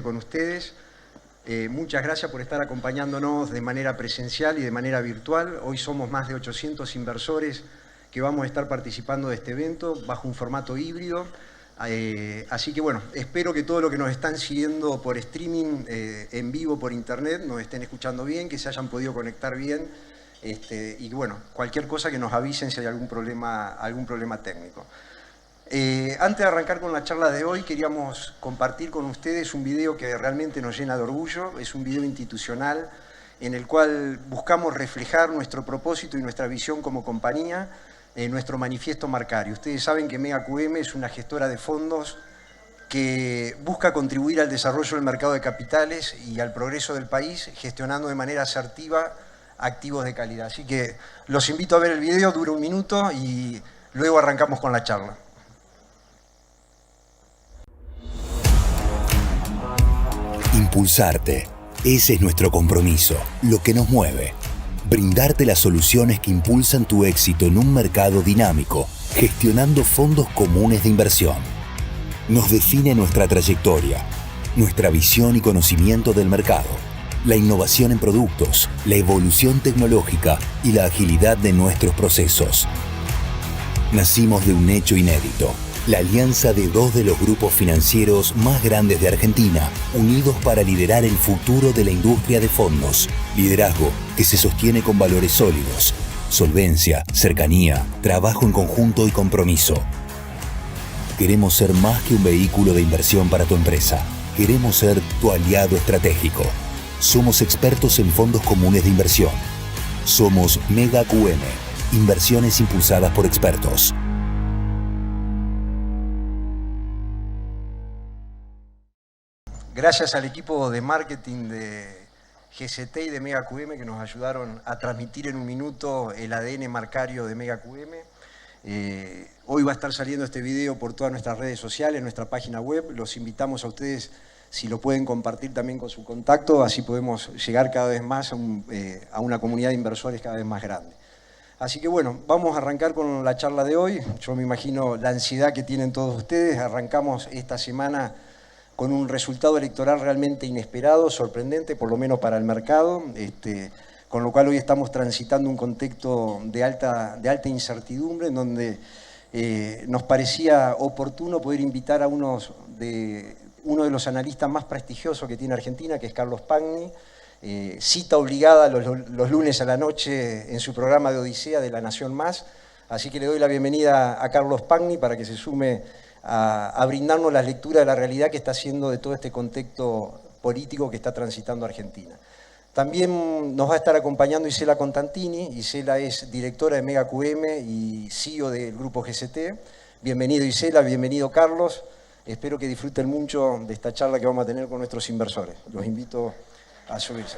con ustedes. Muchas gracias por estar acompañándonos de manera presencial y de manera virtual. Hoy somos más de 800 inversores que vamos a estar participando de este evento bajo un formato híbrido. Así que bueno, espero que todos los que nos están siguiendo por streaming en vivo por internet nos estén escuchando bien, que se hayan podido conectar bien y que bueno, cualquier cosa que nos avisen si hay algún problema técnico. Antes de arrancar con la charla de hoy, queríamos compartir con ustedes un video que realmente nos llena de orgullo. Es un video institucional en el cual buscamos reflejar nuestro propósito y nuestra visión como compañía en nuestro manifiesto marcario. Ustedes saben que MegaQM es una gestora de fondos que busca contribuir al desarrollo del mercado de capitales y al progreso del país, gestionando de manera asertiva activos de calidad. Así que los invito a ver el video, dura 1 minuto y luego arrancamos con la charla. Impulsarte. Ese es nuestro compromiso, lo que nos mueve. Brindarte las soluciones que impulsan tu éxito en un mercado dinámico, gestionando fondos comunes de inversión. Nos define nuestra trayectoria, nuestra visión y conocimiento del mercado, la innovación en productos, la evolución tecnológica y la agilidad de nuestros procesos. Nacimos de un hecho inédito. La alianza de 2 de los grupos financieros más grandes de Argentina, unidos para liderar el futuro de la industria de fondos. Liderazgo que se sostiene con valores sólidos, solvencia, cercanía, trabajo en conjunto y compromiso. Queremos ser más que un vehículo de inversión para tu empresa. Queremos ser tu aliado estratégico. Somos expertos en fondos comunes de inversión. Somos MegaQM, inversiones impulsadas por expertos. Gracias al equipo de marketing de GCT y de MegaQM que nos ayudaron a transmitir en 1 minuto el ADN marcario de MegaQM. Hoy va a estar saliendo este video por todas nuestras redes sociales, nuestra página web. Los invitamos a ustedes, si lo pueden compartir también con su contacto, así podemos llegar cada vez más a una comunidad de inversores cada vez más grande. Así que bueno, vamos a arrancar con la charla de hoy. Yo me imagino la ansiedad que tienen todos ustedes. Arrancamos esta semana con un resultado electoral realmente inesperado, sorprendente, por lo menos para el mercado, con lo cual hoy estamos transitando un contexto de alta incertidumbre, en donde nos parecía oportuno poder invitar a uno de los analistas más prestigiosos que tiene Argentina, que es Carlos Pagni, cita obligada los lunes a la noche en su programa de Odisea de La Nación Más. Así que le doy la bienvenida a Carlos Pagni para que se sume a brindarnos la lectura de la realidad que está haciendo de todo este contexto político que está transitando Argentina. También nos va a estar acompañando Isela Contantini. Isela es directora de MegaQM y CEO del grupo GCT. Bienvenido Isela, bienvenido Carlos. Espero que disfruten mucho de esta charla que vamos a tener con nuestros inversores. Los invito a subirse.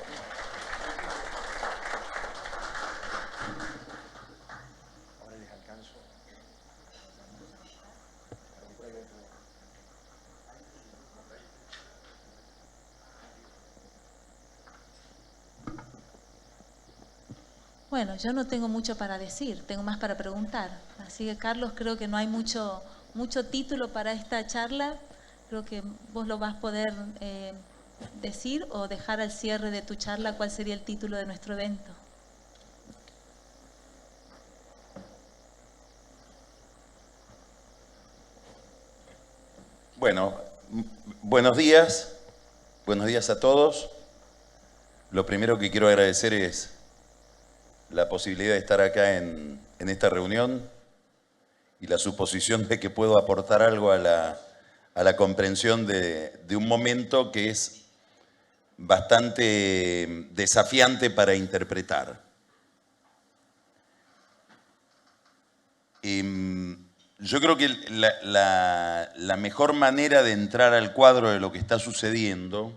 Bueno, yo no tengo mucho para decir, tengo más para preguntar. Así que, Carlos, creo que no hay mucho título para esta charla. Creo que vos lo vas a poder decir o dejar al cierre de tu charla cuál sería el título de nuestro evento. Bueno, buenos días a todos. Lo primero que quiero agradecer es la posibilidad de estar acá en esta reunión y la suposición de que puedo aportar algo a la comprensión de un momento que es bastante desafiante para interpretar. Yo creo que la mejor manera de entrar al cuadro de lo que está sucediendo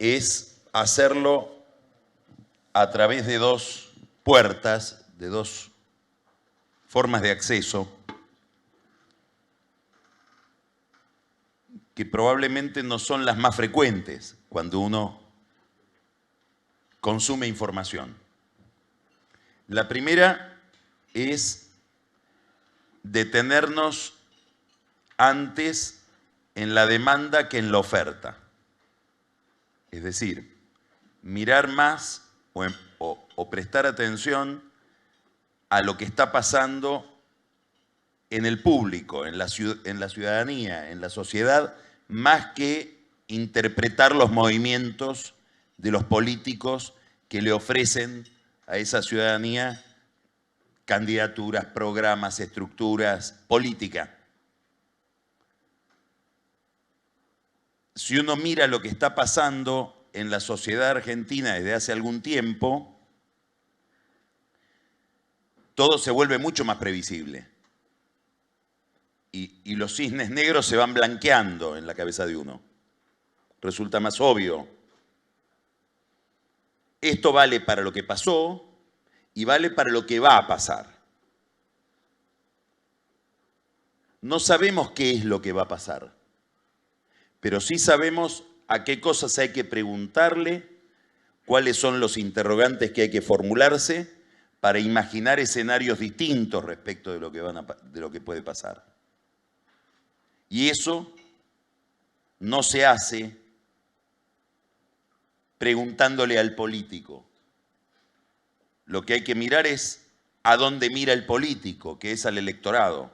es hacerlo a través de 2 puertas, de 2 formas de acceso, que probablemente no son las más frecuentes cuando uno consume información. La primera es detenernos antes en la demanda que en la oferta. Es decir, mirar más o prestar atención a lo que está pasando en el público, en la ciudadanía, en la sociedad, más que interpretar los movimientos de los políticos que le ofrecen a esa ciudadanía candidaturas, programas, estructuras, política. Si uno mira lo que está pasando en la sociedad argentina desde hace algún tiempo, todo se vuelve mucho más previsible. Y los cisnes negros se van blanqueando en la cabeza de uno. Resulta más obvio. Esto vale para lo que pasó y vale para lo que va a pasar. No sabemos qué es lo que va a pasar, pero sí sabemos a qué cosas hay que preguntarle, cuáles son los interrogantes que hay que formularse para imaginar escenarios distintos respecto de lo que puede pasar. Y eso no se hace preguntándole al político. Lo que hay que mirar es a dónde mira el político, que es al electorado.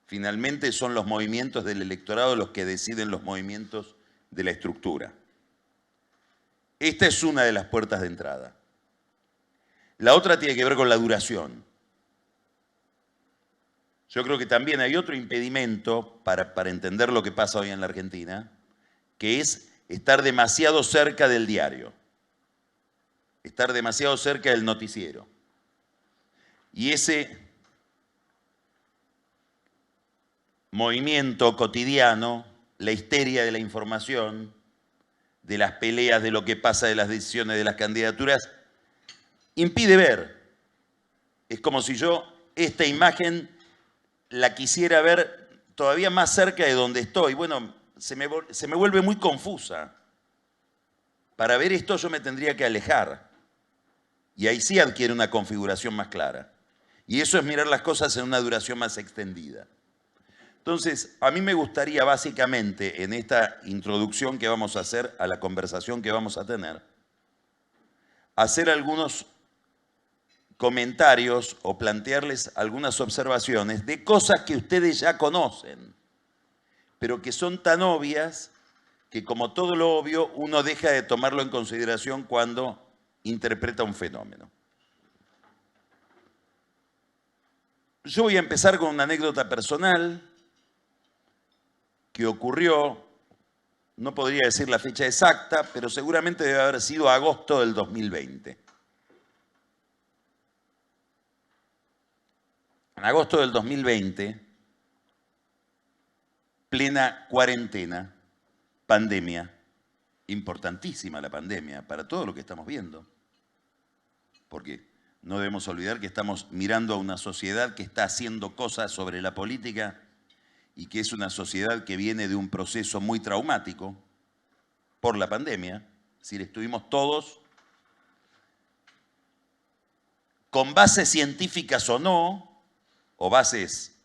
Finalmente son los movimientos del electorado los que deciden los movimientos de la estructura. Esta es una de las puertas de entrada. La otra tiene que ver con la duración. Yo creo que también hay otro impedimento para entender lo que pasa hoy en la Argentina, que es estar demasiado cerca del diario, estar demasiado cerca del noticiero. Y ese movimiento cotidiano, la histeria de la información, de las peleas, de lo que pasa, de las decisiones, de las candidaturas, impide ver. Es como si yo esta imagen la quisiera ver todavía más cerca de donde estoy. Bueno, se me vuelve muy confusa. Para ver esto yo me tendría que alejar. Y ahí sí adquiere una configuración más clara. Y eso es mirar las cosas en una duración más extendida. Entonces, a mí me gustaría básicamente en esta introducción que vamos a hacer a la conversación que vamos a tener, hacer algunos comentarios o plantearles algunas observaciones de cosas que ustedes ya conocen, pero que son tan obvias que, como todo lo obvio, uno deja de tomarlo en consideración cuando interpreta un fenómeno. Yo voy a empezar con una anécdota personal que ocurrió, no podría decir la fecha exacta, pero seguramente debe haber sido agosto del 2020. En agosto del 2020, plena cuarentena, pandemia, importantísima la pandemia para todo lo que estamos viendo, porque no debemos olvidar que estamos mirando a una sociedad que está haciendo cosas sobre la política y que es una sociedad que viene de un proceso muy traumático por la pandemia. Es decir, estuvimos todos, con bases científicas o no, o bases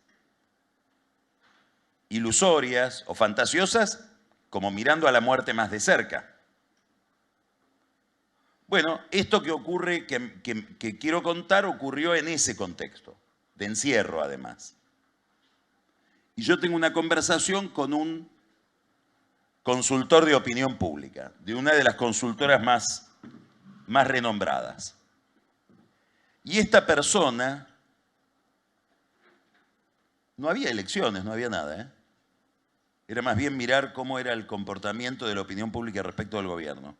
ilusorias o fantasiosas, como mirando a la muerte más de cerca. Bueno, esto que ocurre, que quiero contar, ocurrió en ese contexto, de encierro además. Y yo tengo una conversación con un consultor de opinión pública, de una de las consultoras más renombradas. Y esta persona, no había elecciones, no había nada, ¿eh? Era más bien mirar cómo era el comportamiento de la opinión pública respecto al gobierno.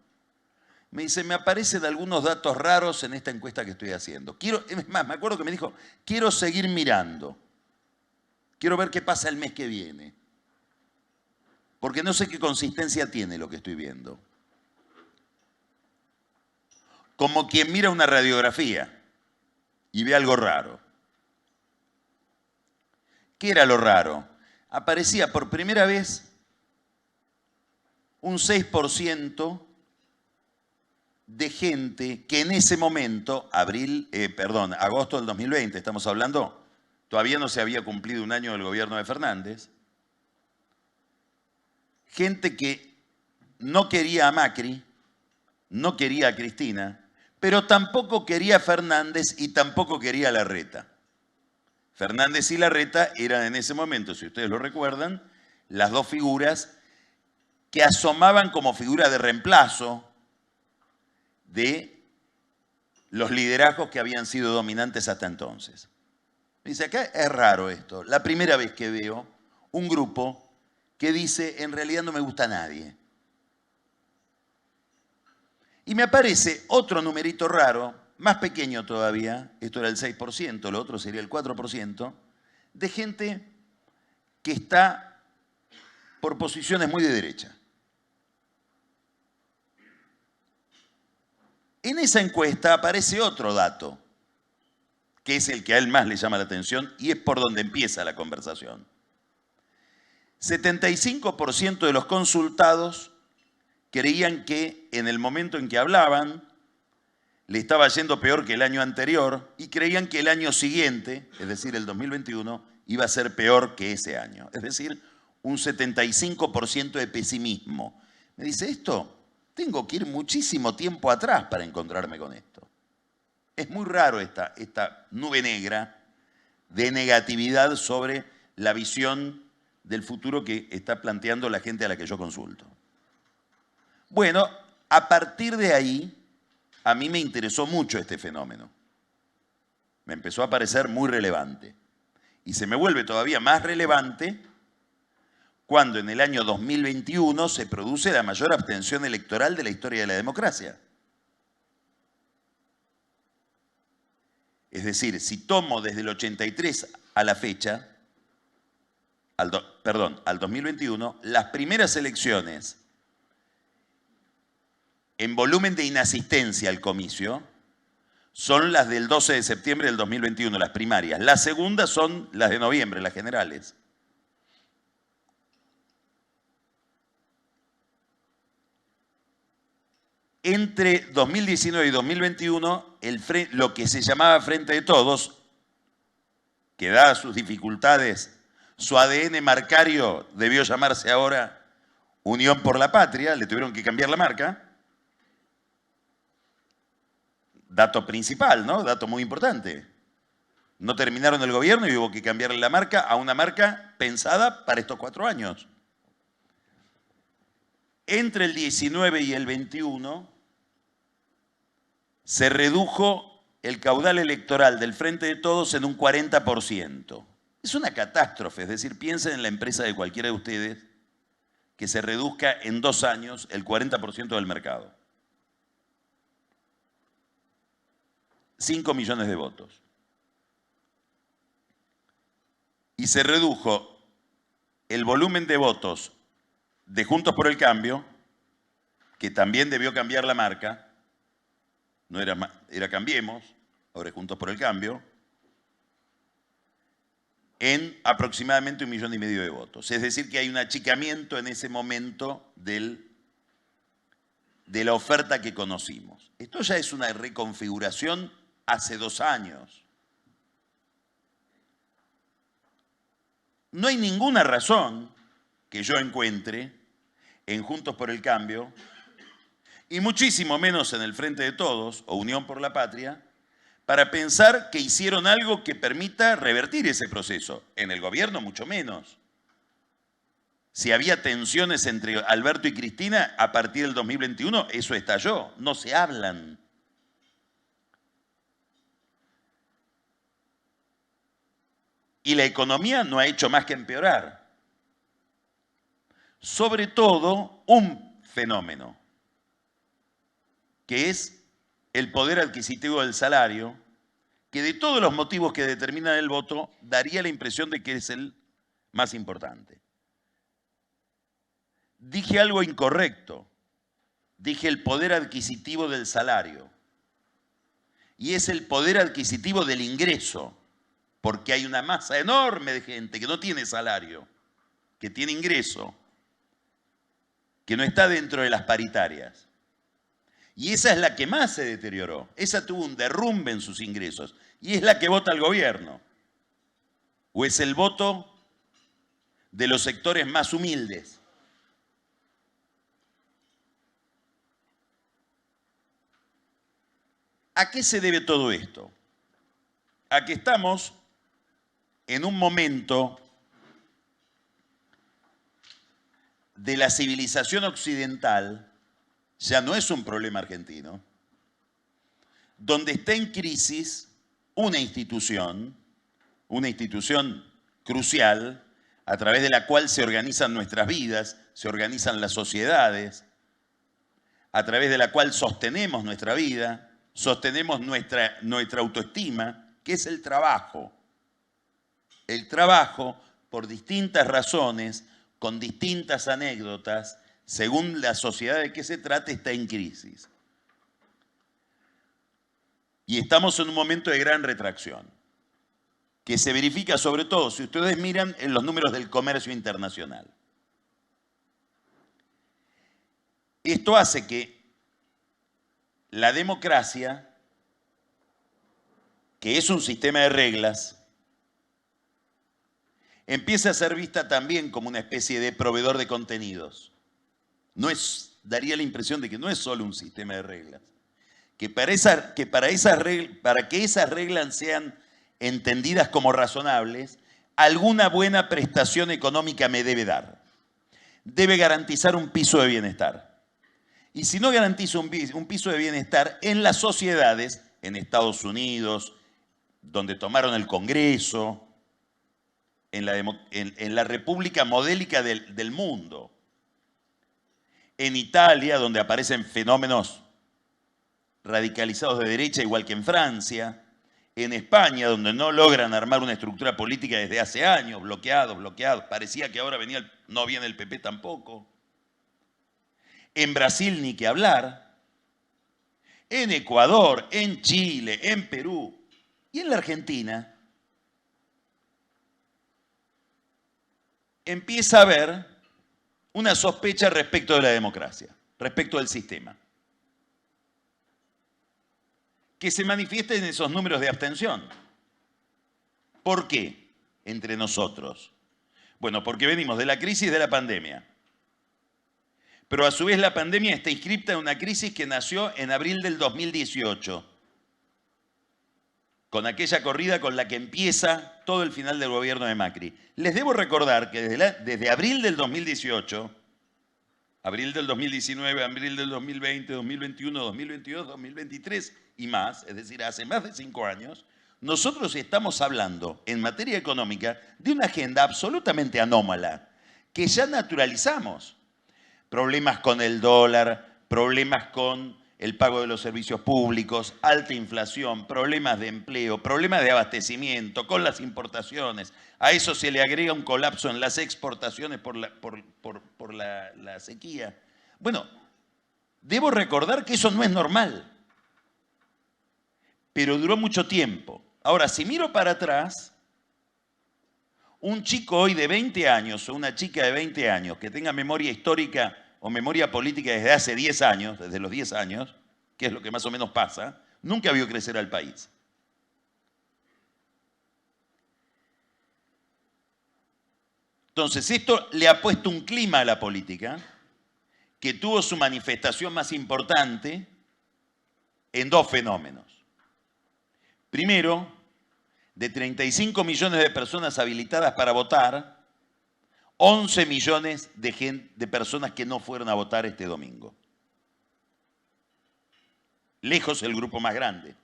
Me dice, me aparecen algunos datos raros en esta encuesta que estoy haciendo. Es más, me acuerdo que me dijo, quiero seguir mirando. Quiero ver qué pasa el mes que viene. Porque no sé qué consistencia tiene lo que estoy viendo. Como quien mira una radiografía y ve algo raro. ¿Qué era lo raro? Aparecía por primera vez un 6% de gente que en ese momento, agosto del 2020, estamos hablando, todavía no se había cumplido un año del gobierno de Fernández, gente que no quería a Macri, no quería a Cristina, pero tampoco quería a Fernández y tampoco quería a Larreta. Fernández y Larreta eran en ese momento, si ustedes lo recuerdan, las dos figuras que asomaban como figura de reemplazo de los liderazgos que habían sido dominantes hasta entonces. Dice, acá es raro esto. La primera vez que veo un grupo que dice, en realidad no me gusta a nadie. Y me aparece otro numerito raro, más pequeño todavía, esto era el 6%, lo otro sería el 4%, de gente que está por posiciones muy de derecha. En esa encuesta aparece otro dato, que es el que a él más le llama la atención y es por donde empieza la conversación. 75% de los consultados creían que en el momento en que hablaban le estaba yendo peor que el año anterior y creían que el año siguiente, es decir, el 2021, iba a ser peor que ese año. Es decir, un 75% de pesimismo. Me dice, esto tengo que ir muchísimo tiempo atrás para encontrarme con esto. Es muy raro esta nube negra de negatividad sobre la visión del futuro que está planteando la gente a la que yo consulto. Bueno, a partir de ahí, a mí me interesó mucho este fenómeno. Me empezó a parecer muy relevante. Y se me vuelve todavía más relevante cuando en el año 2021 se produce la mayor abstención electoral de la historia de la democracia. Es decir, si tomo desde el 83 a la fecha, al 2021, las primeras elecciones en volumen de inasistencia al comicio son las del 12 de septiembre del 2021, las primarias. Las segundas son las de noviembre, las generales. Entre 2019 y 2021, lo que se llamaba Frente de Todos, que dadas sus dificultades, su ADN marcario debió llamarse ahora Unión por la Patria, le tuvieron que cambiar la marca. Dato principal, ¿no? Dato muy importante. No terminaron el gobierno y hubo que cambiarle la marca a una marca pensada para estos 4 años. Entre el 19 y el 21 se redujo el caudal electoral del Frente de Todos en un 40%. Es una catástrofe, es decir, piensen en la empresa de cualquiera de ustedes que se reduzca en 2 años el 40% del mercado. 5 millones de votos. Y se redujo el volumen de votos de Juntos por el Cambio, que también debió cambiar la marca, no era Cambiemos, ahora es Juntos por el Cambio, en aproximadamente 1,5 millones de votos. Es decir, que hay un achicamiento en ese momento de la oferta que conocimos. Esto ya es una reconfiguración hace 2 años. No hay ninguna razón que yo encuentre en Juntos por el Cambio, y muchísimo menos en el Frente de Todos, o Unión por la Patria, para pensar que hicieron algo que permita revertir ese proceso. En el gobierno mucho menos. Si había tensiones entre Alberto y Cristina, a partir del 2021 eso estalló. No se hablan. Y la economía no ha hecho más que empeorar. Sobre todo, un fenómeno, que es el poder adquisitivo del salario, que de todos los motivos que determinan el voto, daría la impresión de que es el más importante. Dije algo incorrecto. Dije el poder adquisitivo del salario. Y es el poder adquisitivo del ingreso, porque hay una masa enorme de gente que no tiene salario, que tiene ingreso, que no está dentro de las paritarias. Y esa es la que más se deterioró. Esa tuvo un derrumbe en sus ingresos. Y es la que vota al gobierno. O es el voto de los sectores más humildes. ¿A qué se debe todo esto? A que estamos en un momento de la civilización occidental, ya no es un problema argentino, donde está en crisis una institución crucial, a través de la cual se organizan nuestras vidas, se organizan las sociedades, a través de la cual sostenemos nuestra vida, sostenemos nuestra autoestima, que es el trabajo. El trabajo, por distintas razones, con distintas anécdotas, según la sociedad de que se trate, está en crisis. Y estamos en un momento de gran retracción, que se verifica sobre todo, si ustedes miran, en los números del comercio internacional. Esto hace que la democracia, que es un sistema de reglas, empiece a ser vista también como una especie de proveedor de contenidos. Daría la impresión de que no es solo un sistema de reglas, que para que esas reglas sean entendidas como razonables, alguna buena prestación económica me debe dar. Debe garantizar un piso de bienestar. Y si no garantiza un piso de bienestar, en las sociedades, en Estados Unidos, donde tomaron el Congreso, en la República modélica del mundo, en Italia, donde aparecen fenómenos radicalizados de derecha, igual que en Francia, en España, donde no logran armar una estructura política desde hace años, bloqueados, parecía que ahora no viene el PP tampoco. En Brasil ni que hablar, en Ecuador, en Chile, en Perú y en la Argentina, empieza a haber una sospecha respecto de la democracia, respecto del sistema, que se manifiesta en esos números de abstención. ¿Por qué entre nosotros? Bueno, porque venimos de la crisis de la pandemia. Pero a su vez la pandemia está inscripta en una crisis que nació en abril del 2018, con aquella corrida con la que empieza todo el final del gobierno de Macri. Les debo recordar que desde abril del 2018, abril del 2019, abril del 2020, 2021, 2022, 2023 y más, es decir, hace más de 5 años, nosotros estamos hablando en materia económica de una agenda absolutamente anómala, que ya naturalizamos. Problemas con el dólar, problemas con el pago de los servicios públicos, alta inflación, problemas de empleo, problemas de abastecimiento, con las importaciones. A eso se le agrega un colapso en las exportaciones por la sequía. Bueno, debo recordar que eso no es normal, pero duró mucho tiempo. Ahora, si miro para atrás, un chico hoy de 20 años o una chica de 20 años que tenga memoria histórica o memoria política desde hace 10 años, desde los 10 años, que es lo que más o menos pasa, nunca vio crecer al país. Entonces, esto le ha puesto un clima a la política que tuvo su manifestación más importante en 2 fenómenos. Primero, de 35 millones de personas habilitadas para votar, 11 millones de personas que no fueron a votar este domingo. Lejos el grupo más grande.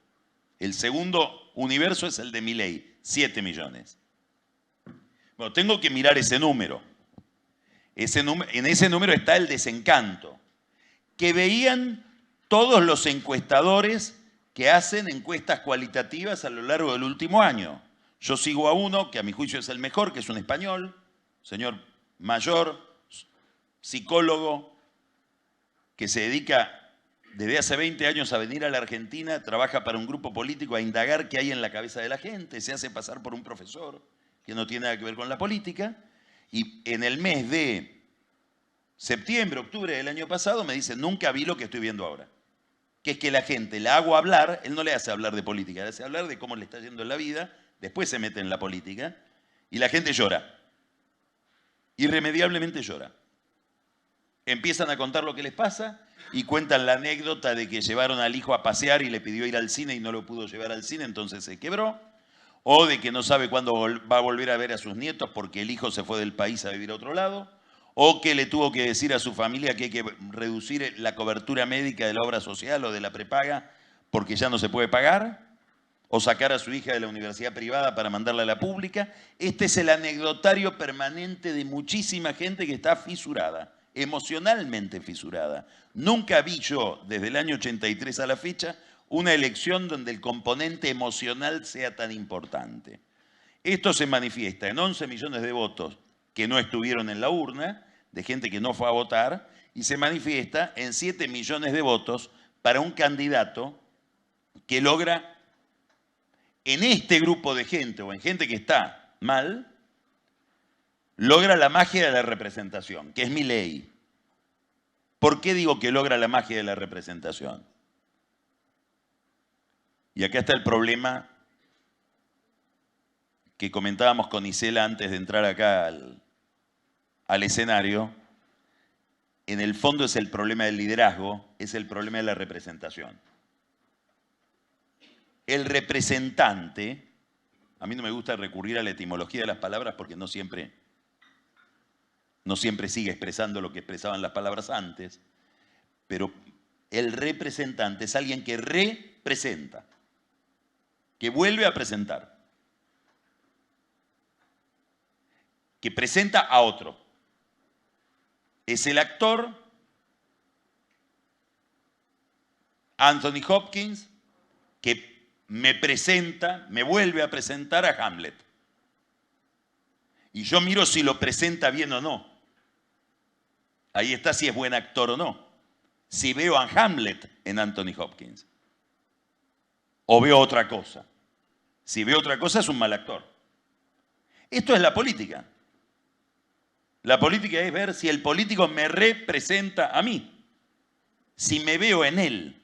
El segundo universo es el de Milei, 7 millones. Bueno, tengo que mirar ese número. En ese número está el desencanto, que veían todos los encuestadores que hacen encuestas cualitativas a lo largo del último año. Yo sigo a uno, que a mi juicio es el mejor, que es un español, señor mayor, psicólogo, que se dedica desde hace 20 años a venir a la Argentina, trabaja para un grupo político a indagar qué hay en la cabeza de la gente, se hace pasar por un profesor que no tiene nada que ver con la política, y en el mes de septiembre, octubre del año pasado me dice, nunca vi lo que estoy viendo ahora. Que es que la gente la hago hablar, él no le hace hablar de política, le hace hablar de cómo le está yendo en la vida, después se mete en la política, y la gente llora. Irremediablemente llora. Empiezan a contar lo que les pasa y cuentan la anécdota de que llevaron al hijo a pasear y le pidió ir al cine y no lo pudo llevar al cine, entonces se quebró. O de que no sabe cuándo va a volver a ver a sus nietos porque el hijo se fue del país a vivir a otro lado. O que le tuvo que decir a su familia que hay que reducir la cobertura médica de la obra social o de la prepaga porque ya no se puede pagar. O sacar a su hija de la universidad privada para mandarla a la pública. Este es el anecdotario permanente de muchísima gente que está fisurada, emocionalmente fisurada. Nunca vi yo, desde el año 83 a la fecha, una elección donde el componente emocional sea tan importante. Esto se manifiesta en 11 millones de votos que no estuvieron en la urna, de gente que no fue a votar, y se manifiesta en 7 millones de votos para un candidato que logra, en este grupo de gente o en gente que está mal, logra la magia de la representación, que es Milei. ¿Por qué digo que logra la magia de la representación? Y acá está el problema que comentábamos con Isela antes de entrar acá al escenario. En el fondo es el problema del liderazgo, es el problema de la representación. El representante, a mí no me gusta recurrir a la etimología de las palabras porque no siempre sigue expresando lo que expresaban las palabras antes, pero el representante es alguien que representa, que vuelve a presentar, que presenta a otro. Es el actor Anthony Hopkins que me presenta, me vuelve a presentar a Hamlet. Y yo miro si lo presenta bien o no. Ahí está si es buen actor o no. Si veo a Hamlet en Anthony Hopkins. O veo otra cosa. Si veo otra cosa es un mal actor. Esto es la política. La política es ver si el político me representa a mí. Si me veo en él.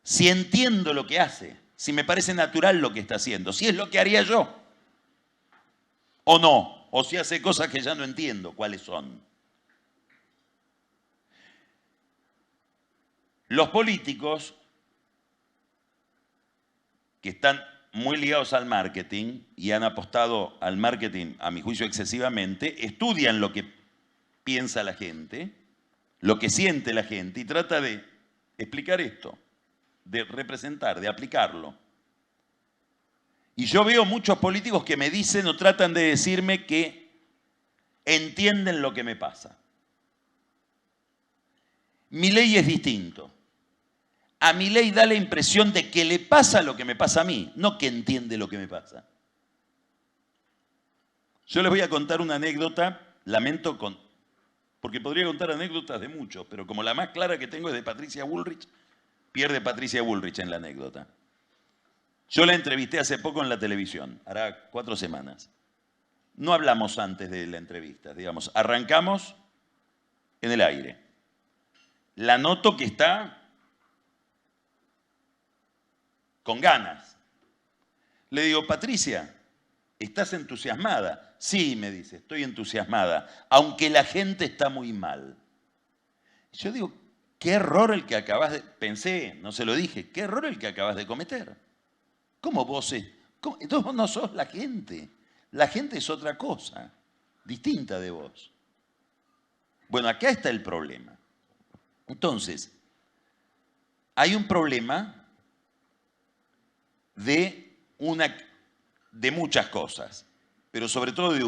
Si entiendo lo que hace, si me parece natural lo que está haciendo, si es lo que haría yo, o no, o si hace cosas que ya no entiendo cuáles son. Los políticos que están muy ligados al marketing y han apostado al marketing, a mi juicio excesivamente, estudian lo que piensa la gente, lo que siente la gente y trata de explicar esto, de representar, de aplicarlo. Y yo veo muchos políticos que me dicen o tratan de decirme que entienden lo que me pasa. Milei es distinto. A Milei da la impresión de que le pasa lo que me pasa a mí, no que entiende lo que me pasa. Yo les voy a contar una anécdota, lamento porque podría contar anécdotas de muchos, pero como la más clara que tengo es de Patricia Bullrich, pierde Patricia Bullrich en la anécdota. Yo la entrevisté hace poco en la televisión, hará 4 semanas. No hablamos antes de la entrevista, digamos, arrancamos en el aire. La noto que está con ganas. Le digo, Patricia, ¿estás entusiasmada? Sí, me dice, estoy entusiasmada, aunque la gente está muy mal. Yo digo, qué error el que acabas de... Pensé, no se lo dije, qué error el que acabas de cometer. ¿Cómo vos? Entonces vos no sos la gente. La gente es otra cosa, distinta de vos. Bueno, acá está el problema. Entonces, hay un problema de muchas cosas, pero sobre todo de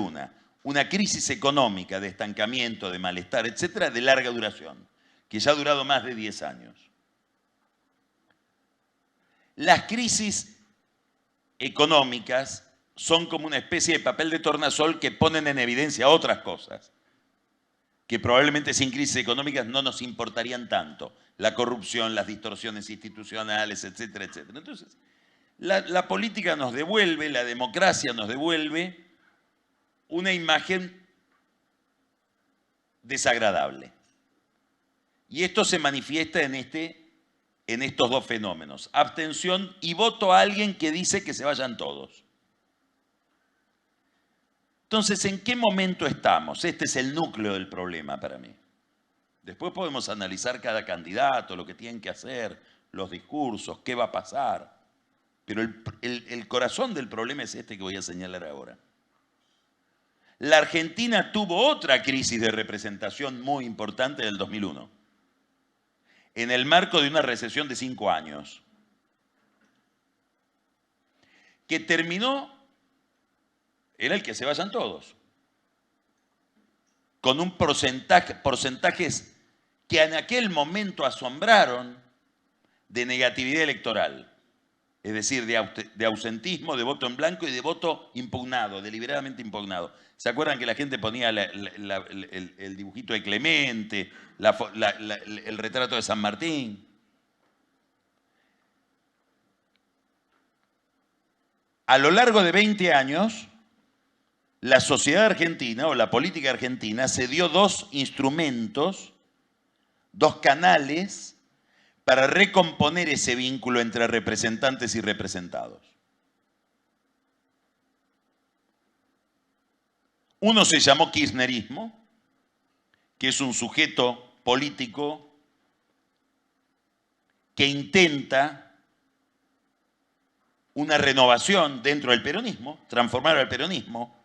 una crisis económica, de estancamiento, de malestar, etcétera, de larga duración, que ya ha durado más de 10 años. Las crisis económicas son como una especie de papel de tornasol que ponen en evidencia otras cosas, que probablemente sin crisis económicas no nos importarían tanto. La corrupción, las distorsiones institucionales, etcétera, etcétera. Entonces, la política nos devuelve, la democracia nos devuelve una imagen desagradable. Y esto se manifiesta en estos dos fenómenos, abstención y voto a alguien que dice que se vayan todos. Entonces, ¿en qué momento estamos? Este es el núcleo del problema para mí. Después podemos analizar cada candidato, lo que tienen que hacer, los discursos, qué va a pasar. Pero el corazón del problema es este que voy a señalar ahora. La Argentina tuvo otra crisis de representación muy importante del 2001, en el marco de una recesión de 5 años, que terminó, era el que se vayan todos, con un porcentajes que en aquel momento asombraron de negatividad electoral, es decir, de ausentismo, de voto en blanco y de voto impugnado, deliberadamente impugnado. ¿Se acuerdan que la gente ponía el dibujito de Clemente, el retrato de San Martín? A lo largo de 20 años, la sociedad argentina o la política argentina se dio 2 instrumentos, 2 canales para recomponer ese vínculo entre representantes y representados. Uno se llamó kirchnerismo, que es un sujeto político que intenta una renovación dentro del peronismo, transformar al peronismo.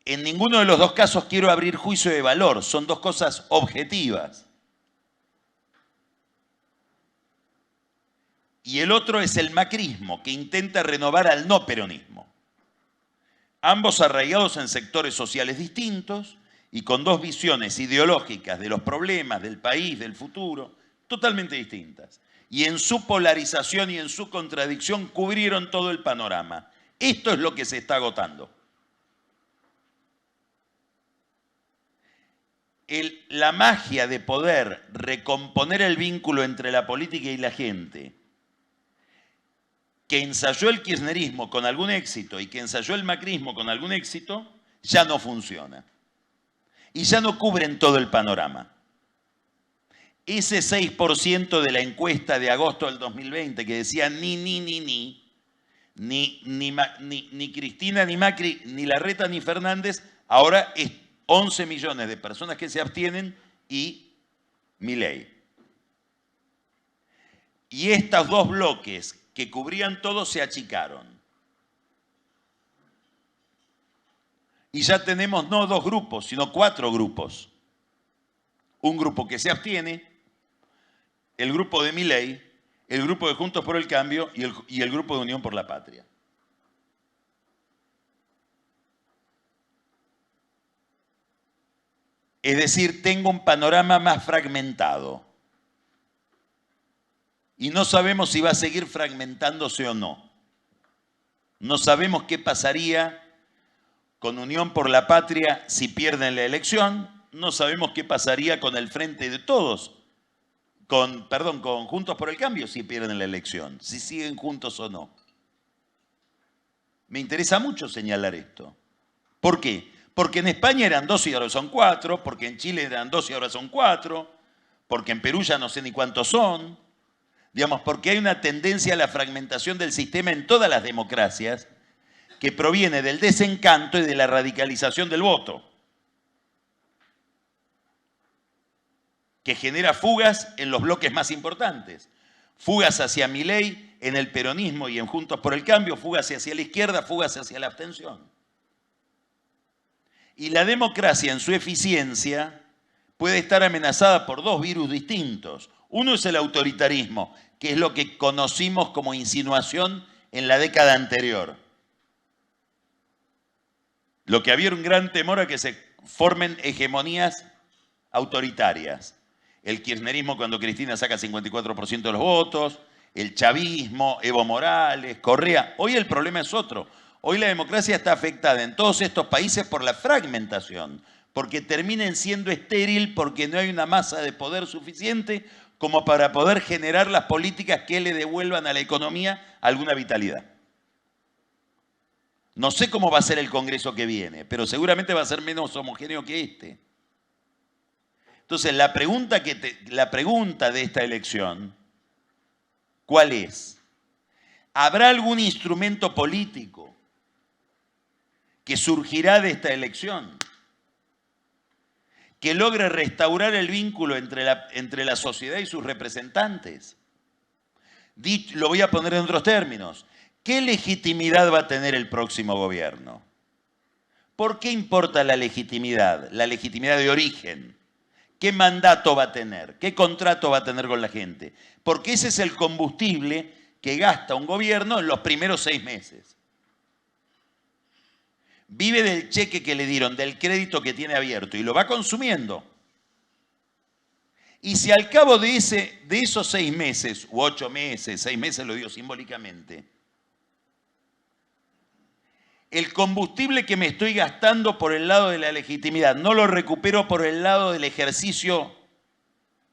En ninguno de los 2 casos quiero abrir juicio de valor, son 2 cosas objetivas. Y el otro es el macrismo, que intenta renovar al no peronismo. Ambos arraigados en sectores sociales distintos y con 2 visiones ideológicas de los problemas, del país, del futuro, totalmente distintas. Y en su polarización y en su contradicción cubrieron todo el panorama. Esto es lo que se está agotando. La magia de poder recomponer el vínculo entre la política y la gente, que ensayó el kirchnerismo con algún éxito y que ensayó el macrismo con algún éxito, ya no funciona. Y ya no cubren todo el panorama. Ese 6% de la encuesta de agosto del 2020 que decía ni Cristina, ni Macri, ni Larreta, ni Fernández, ahora es 11 millones de personas que se abstienen y Milei. Y estos 2 bloques que cubrían todo se achicaron. Y ya tenemos no 2 grupos, sino 4 grupos. Un grupo que se abstiene, el grupo de Milei, el grupo de Juntos por el Cambio y el grupo de Unión por la Patria. Es decir, tengo un panorama más fragmentado. Y no sabemos si va a seguir fragmentándose o no. No sabemos qué pasaría con Unión por la Patria si pierden la elección. No sabemos qué pasaría con el Frente de Todos, con Juntos por el Cambio si pierden la elección, si siguen juntos o no. Me interesa mucho señalar esto. ¿Por qué? Porque en España eran 2 y ahora son 4, porque en Chile eran 2 y ahora son 4, porque en Perú ya no sé ni cuántos son. Digamos, porque hay una tendencia a la fragmentación del sistema en todas las democracias que proviene del desencanto y de la radicalización del voto, que genera fugas en los bloques más importantes. Fugas hacia Milei en el peronismo y en Juntos por el Cambio, fugas hacia la izquierda, fugas hacia la abstención. Y la democracia en su eficiencia puede estar amenazada por 2 virus distintos. Uno es el autoritarismo, que es lo que conocimos como insinuación en la década anterior. Lo que había un gran temor a que se formen hegemonías autoritarias. El kirchnerismo cuando Cristina saca 54% de los votos, el chavismo, Evo Morales, Correa. Hoy el problema es otro. Hoy la democracia está afectada en todos estos países por la fragmentación, porque terminen siendo estéril, porque no hay una masa de poder suficiente como para poder generar las políticas que le devuelvan a la economía alguna vitalidad. No sé cómo va a ser el Congreso que viene, pero seguramente va a ser menos homogéneo que este. Entonces, la pregunta de esta elección, ¿cuál es? ¿Habrá algún instrumento político que surgirá de esta elección que logre restaurar el vínculo entre la sociedad y sus representantes. Lo voy a poner en otros términos. ¿Qué legitimidad va a tener el próximo gobierno? ¿Por qué importa la legitimidad? La legitimidad de origen. ¿Qué mandato va a tener? ¿Qué contrato va a tener con la gente? Porque ese es el combustible que gasta un gobierno en los primeros 6 meses. Vive del cheque que le dieron, del crédito que tiene abierto y lo va consumiendo. Y si al cabo de esos 6 meses, u 8 meses, 6 meses lo digo simbólicamente, el combustible que me estoy gastando por el lado de la legitimidad no lo recupero por el lado del ejercicio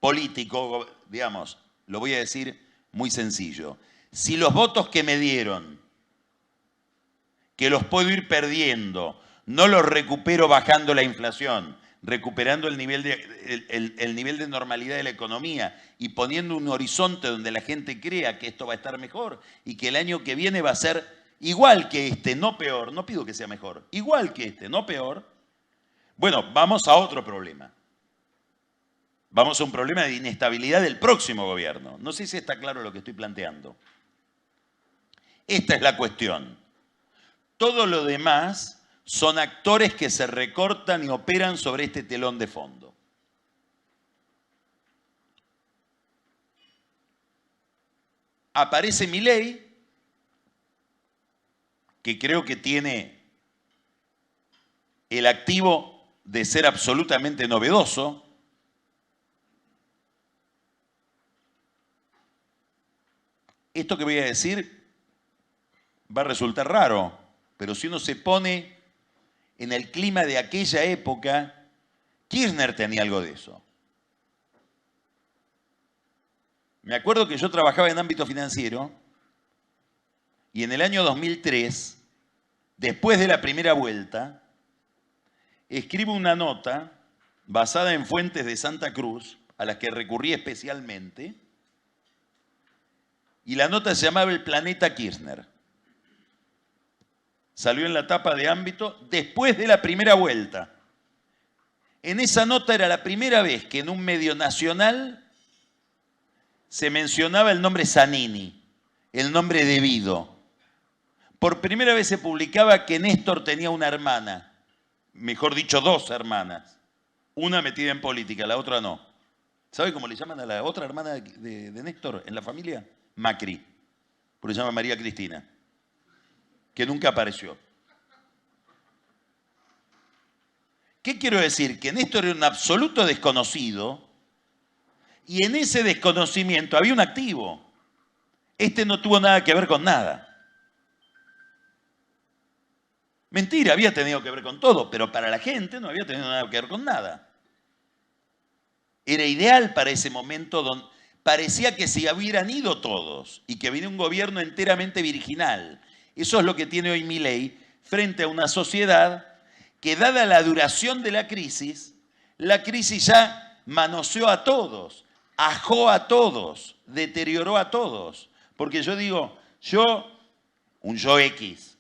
político, digamos, lo voy a decir muy sencillo. Si los votos que me dieron, que los puedo ir perdiendo, no los recupero bajando la inflación, recuperando el nivel de normalidad de la economía y poniendo un horizonte donde la gente crea que esto va a estar mejor y que el año que viene va a ser igual que este, no peor, no pido que sea mejor, igual que este, no peor, bueno, vamos a otro problema. Vamos a un problema de inestabilidad del próximo gobierno. No sé si está claro lo que estoy planteando. Esta es la cuestión. Todo lo demás son actores que se recortan y operan sobre este telón de fondo. Aparece Milei, que creo que tiene el activo de ser absolutamente novedoso. Esto que voy a decir va a resultar raro, pero si uno se pone en el clima de aquella época, Kirchner tenía algo de eso. Me acuerdo que yo trabajaba en ámbito financiero y en el año 2003, después de la primera vuelta, escribo una nota basada en fuentes de Santa Cruz, a las que recurrí especialmente, y la nota se llamaba El Planeta Kirchner. Salió en la tapa de ámbito después de la primera vuelta. En esa nota era la primera vez que en un medio nacional se mencionaba el nombre Zanini, el nombre debido. Por primera vez se publicaba que Néstor tenía una hermana, mejor dicho, 2 hermanas. Una metida en política, la otra no. ¿Sabe cómo le llaman a la otra hermana de Néstor en la familia? Macri, porque se llama María Cristina, que nunca apareció. ¿Qué quiero decir? Que Néstor era un absoluto desconocido y en ese desconocimiento había un activo. Este no tuvo nada que ver con nada. Mentira, había tenido que ver con todo, pero para la gente no había tenido nada que ver con nada. Era ideal para ese momento donde parecía que se hubieran ido todos y que venía un gobierno enteramente virginal. Eso es lo que tiene hoy Milei frente a una sociedad que, dada la duración de la crisis ya manoseó a todos, ajó a todos, deterioró a todos. Porque yo digo, un yo X,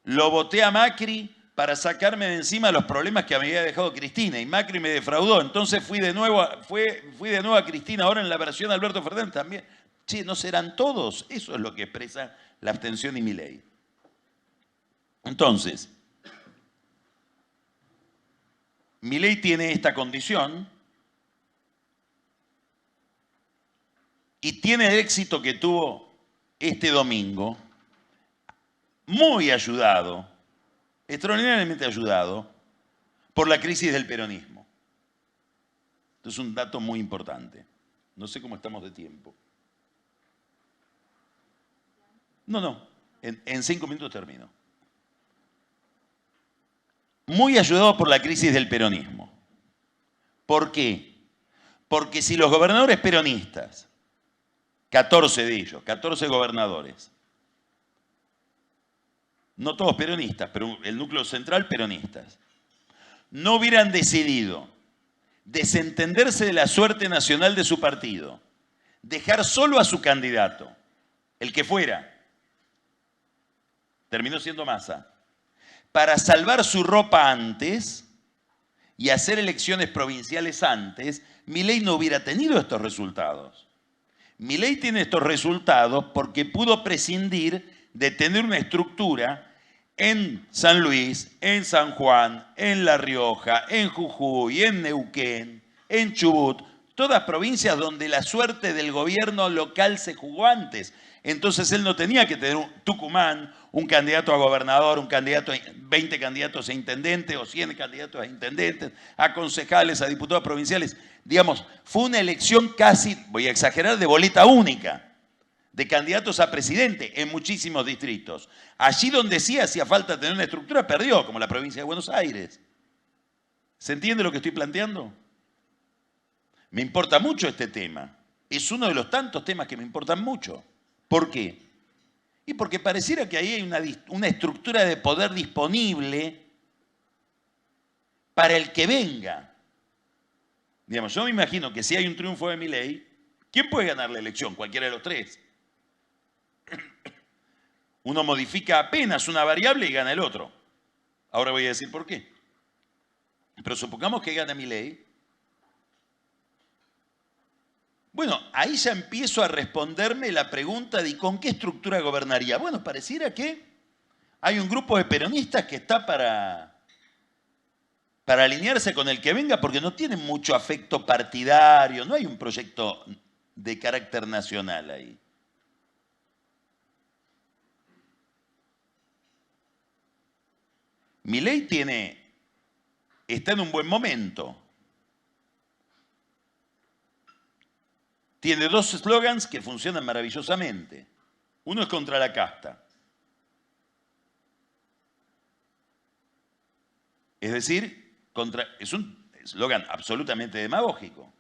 lo voté a Macri para sacarme de encima los problemas que me había dejado Cristina, y Macri me defraudó. Entonces fui de nuevo a Cristina, ahora en la versión de Alberto Fernández también. Che, ¿no serán todos? Eso es lo que expresa la abstención y Milei. Entonces, Milei tiene esta condición y tiene el éxito que tuvo este domingo, muy ayudado, extraordinariamente ayudado, por la crisis del peronismo. Esto es un dato muy importante. No sé cómo estamos de tiempo. No, en 5 minutos termino. Muy ayudado por la crisis del peronismo. ¿Por qué? Porque si los gobernadores peronistas, 14 de ellos, 14 gobernadores, no todos peronistas, pero el núcleo central peronistas, no hubieran decidido desentenderse de la suerte nacional de su partido, dejar solo a su candidato, el que fuera, terminó siendo Massa, para salvar su ropa antes, y hacer elecciones provinciales antes, Milei no hubiera tenido estos resultados. Milei tiene estos resultados porque pudo prescindir de tener una estructura en San Luis, en San Juan, en La Rioja, en Jujuy, en Neuquén, en Chubut, todas provincias donde la suerte del gobierno local se jugó antes. Entonces él no tenía que tener Tucumán, un candidato a gobernador, 20 candidatos a intendente o 100 candidatos a intendentes, a concejales, a diputados provinciales. Digamos, fue una elección casi, voy a exagerar, de boleta única, de candidatos a presidente en muchísimos distritos. Allí donde sí hacía falta tener una estructura, perdió, como la provincia de Buenos Aires. ¿Se entiende lo que estoy planteando? Me importa mucho este tema. Es uno de los tantos temas que me importan mucho. ¿Por qué? Y porque pareciera que ahí hay una estructura de poder disponible para el que venga. Digamos, yo me imagino que si hay un triunfo de Milei, ¿quién puede ganar la elección? Cualquiera de los tres. Uno modifica apenas una variable y gana el otro. Ahora voy a decir por qué. Pero supongamos que gana Milei. Bueno, ahí ya empiezo a responderme la pregunta de ¿con qué estructura gobernaría? Bueno, pareciera que hay un grupo de peronistas que está para alinearse con el que venga porque no tienen mucho afecto partidario, no hay un proyecto de carácter nacional ahí. Milei está en un buen momento. Tiene dos eslogans que funcionan maravillosamente. Uno es contra la casta. Es decir, es un eslogan absolutamente demagógico.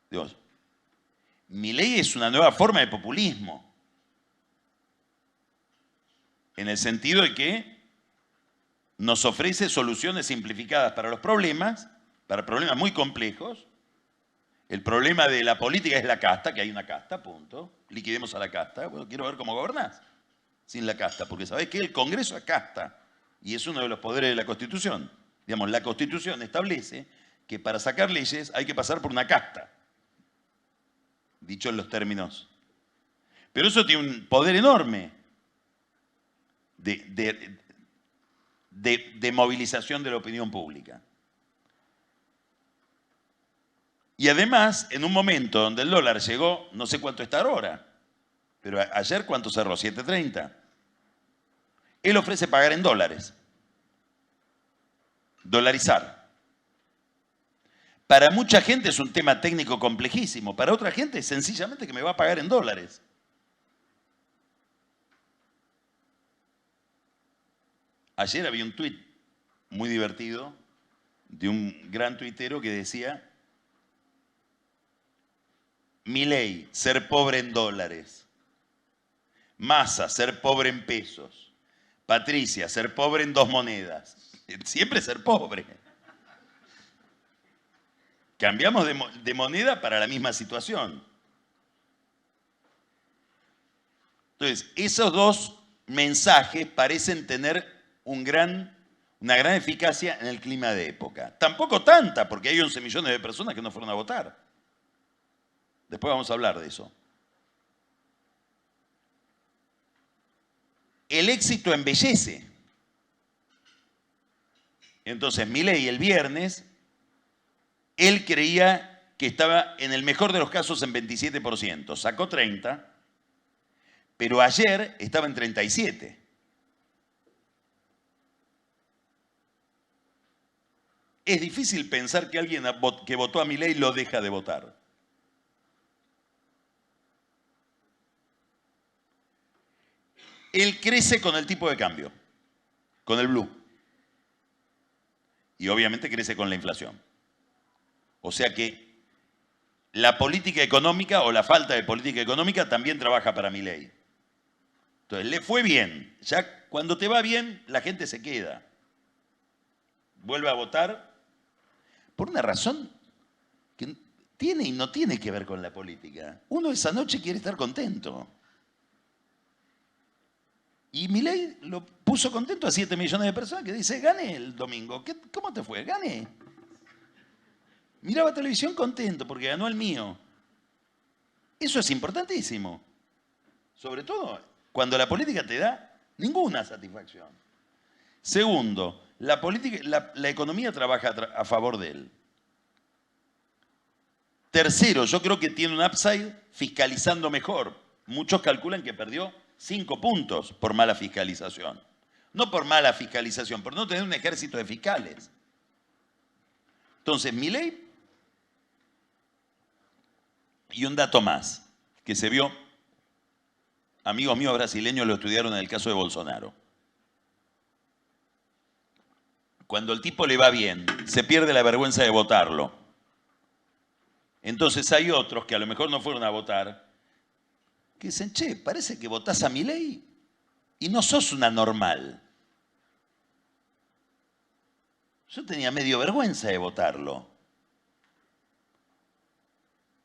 Dios, Milei es una nueva forma de populismo. En el sentido de que nos ofrece soluciones simplificadas para los problemas, para problemas muy complejos. El problema de la política es la casta, que hay una casta, punto. Liquidemos a la casta. Bueno, quiero ver cómo gobernás sin la casta, porque ¿sabés qué? El Congreso es casta y es uno de los poderes de la Constitución. Digamos, la Constitución establece que para sacar leyes hay que pasar por una casta, dicho en los términos. Pero eso tiene un poder enorme de movilización de la opinión pública. Y además, en un momento donde el dólar llegó, no sé cuánto está ahora, pero ayer ¿cuánto cerró? 7.30. Él ofrece pagar en dólares. Dolarizar. Para mucha gente es un tema técnico complejísimo, para otra gente es sencillamente que me va a pagar en dólares. Ayer había un tuit muy divertido de un gran tuitero que decía: Milei, ser pobre en dólares. Massa, ser pobre en pesos. Patricia, ser pobre en 2 monedas. Siempre ser pobre. Cambiamos de moneda para la misma situación. Entonces, esos dos mensajes parecen tener una gran eficacia en el clima de época. Tampoco tanta, porque hay 11 millones de personas que no fueron a votar. Después vamos a hablar de eso. El éxito embellece. Entonces, Milei el viernes, él creía que estaba en el mejor de los casos en 27%. Sacó 30%, pero ayer estaba en 37%. Es difícil pensar que alguien que votó a Milei lo deja de votar. Él crece con el tipo de cambio, con el blue. Y obviamente crece con la inflación. O sea que la política económica o la falta de política económica también trabaja para Milei. Entonces, le fue bien. Ya cuando te va bien, la gente se queda. Vuelve a votar por una razón que tiene y no tiene que ver con la política. Uno esa noche quiere estar contento. Y Milei lo puso contento a 7 millones de personas que dice, gané el domingo. ¿Cómo te fue? Gané. Miraba televisión contento porque ganó el mío. Eso es importantísimo. Sobre todo cuando la política te da ninguna satisfacción. Segundo, la economía trabaja a favor de él. Tercero, yo creo que tiene un upside fiscalizando mejor. Muchos calculan que perdió 5 puntos por mala fiscalización. No por mala fiscalización, por no tener un ejército de fiscales. Entonces, Milei, y un dato más, que se vio, amigos míos brasileños lo estudiaron en el caso de Bolsonaro. Cuando el tipo le va bien, se pierde la vergüenza de votarlo. Entonces hay otros que a lo mejor no fueron a votar, que dicen, che, parece que votás a Milei y no sos una normal. Yo tenía medio vergüenza de votarlo.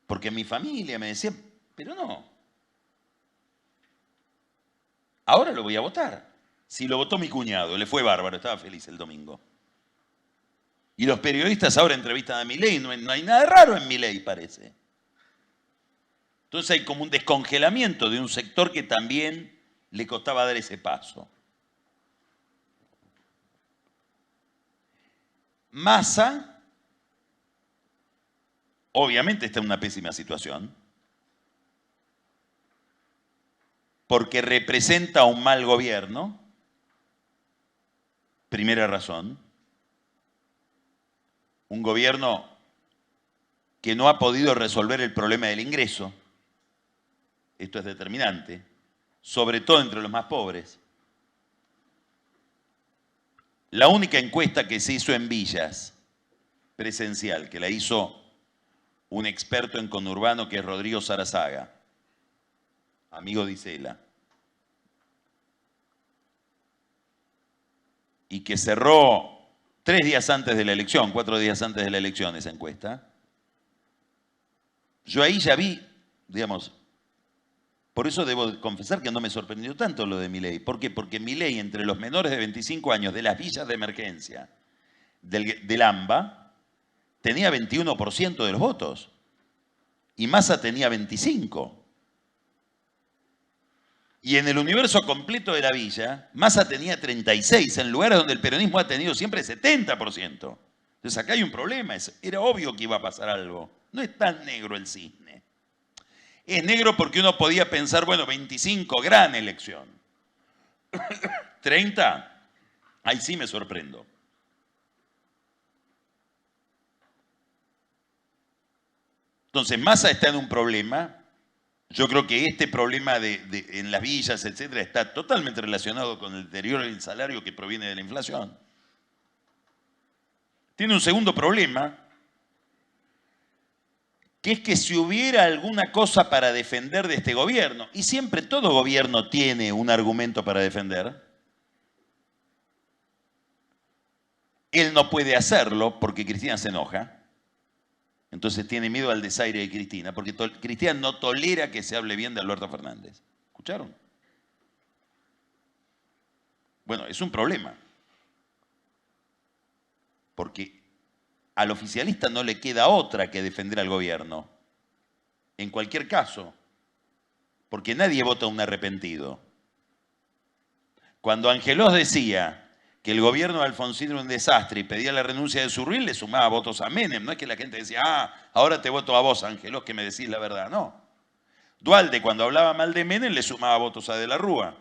Porque mi familia me decía, pero no. Ahora lo voy a votar. Si lo votó mi cuñado, le fue bárbaro, estaba feliz el domingo. Y los periodistas ahora entrevistan a Milei, no hay nada raro en Milei, parece. Entonces hay como un descongelamiento de un sector que también le costaba dar ese paso. Massa, obviamente está en una pésima situación, porque representa un mal gobierno, primera razón. Un gobierno que no ha podido resolver el problema del ingreso. Esto es determinante, sobre todo entre los más pobres. La única encuesta que se hizo en Villas, presencial, que la hizo un experto en conurbano que es Rodrigo Sarazaga, amigo de Isela, y que cerró 3 días antes de la elección, 4 días antes de la elección esa encuesta, yo ahí ya vi, digamos, por eso debo confesar que no me sorprendió tanto lo de Milei. ¿Por qué? Porque Milei, entre los menores de 25 años de las villas de emergencia del AMBA, tenía 21% de los votos. Y Massa tenía 25%. Y en el universo completo de la villa, Massa tenía 36%, en lugares donde el peronismo ha tenido siempre 70%. Entonces acá hay un problema, era obvio que iba a pasar algo. No es tan negro el cisne. Es negro porque uno podía pensar, bueno, 25, gran elección. 30, ahí sí me sorprendo. Entonces, Massa está en un problema. Yo creo que este problema en las villas, etcétera, está totalmente relacionado con el deterioro del salario que proviene de la inflación. Tiene un segundo problema, que es que si hubiera alguna cosa para defender de este gobierno, y siempre todo gobierno tiene un argumento para defender, él no puede hacerlo porque Cristina se enoja. Entonces tiene miedo al desaire de Cristina, porque Cristina no tolera que se hable bien de Alberto Fernández. ¿Escucharon? Bueno, es un problema. Porque al oficialista no le queda otra que defender al gobierno. En cualquier caso. Porque nadie vota a un arrepentido. Cuando Angelós decía que el gobierno de Alfonsín era un desastre y pedía la renuncia de Surril, le sumaba votos a Menem. No es que la gente decía, ahora te voto a vos, Angelós, que me decís la verdad. No. Duhalde, cuando hablaba mal de Menem, le sumaba votos a De la Rúa.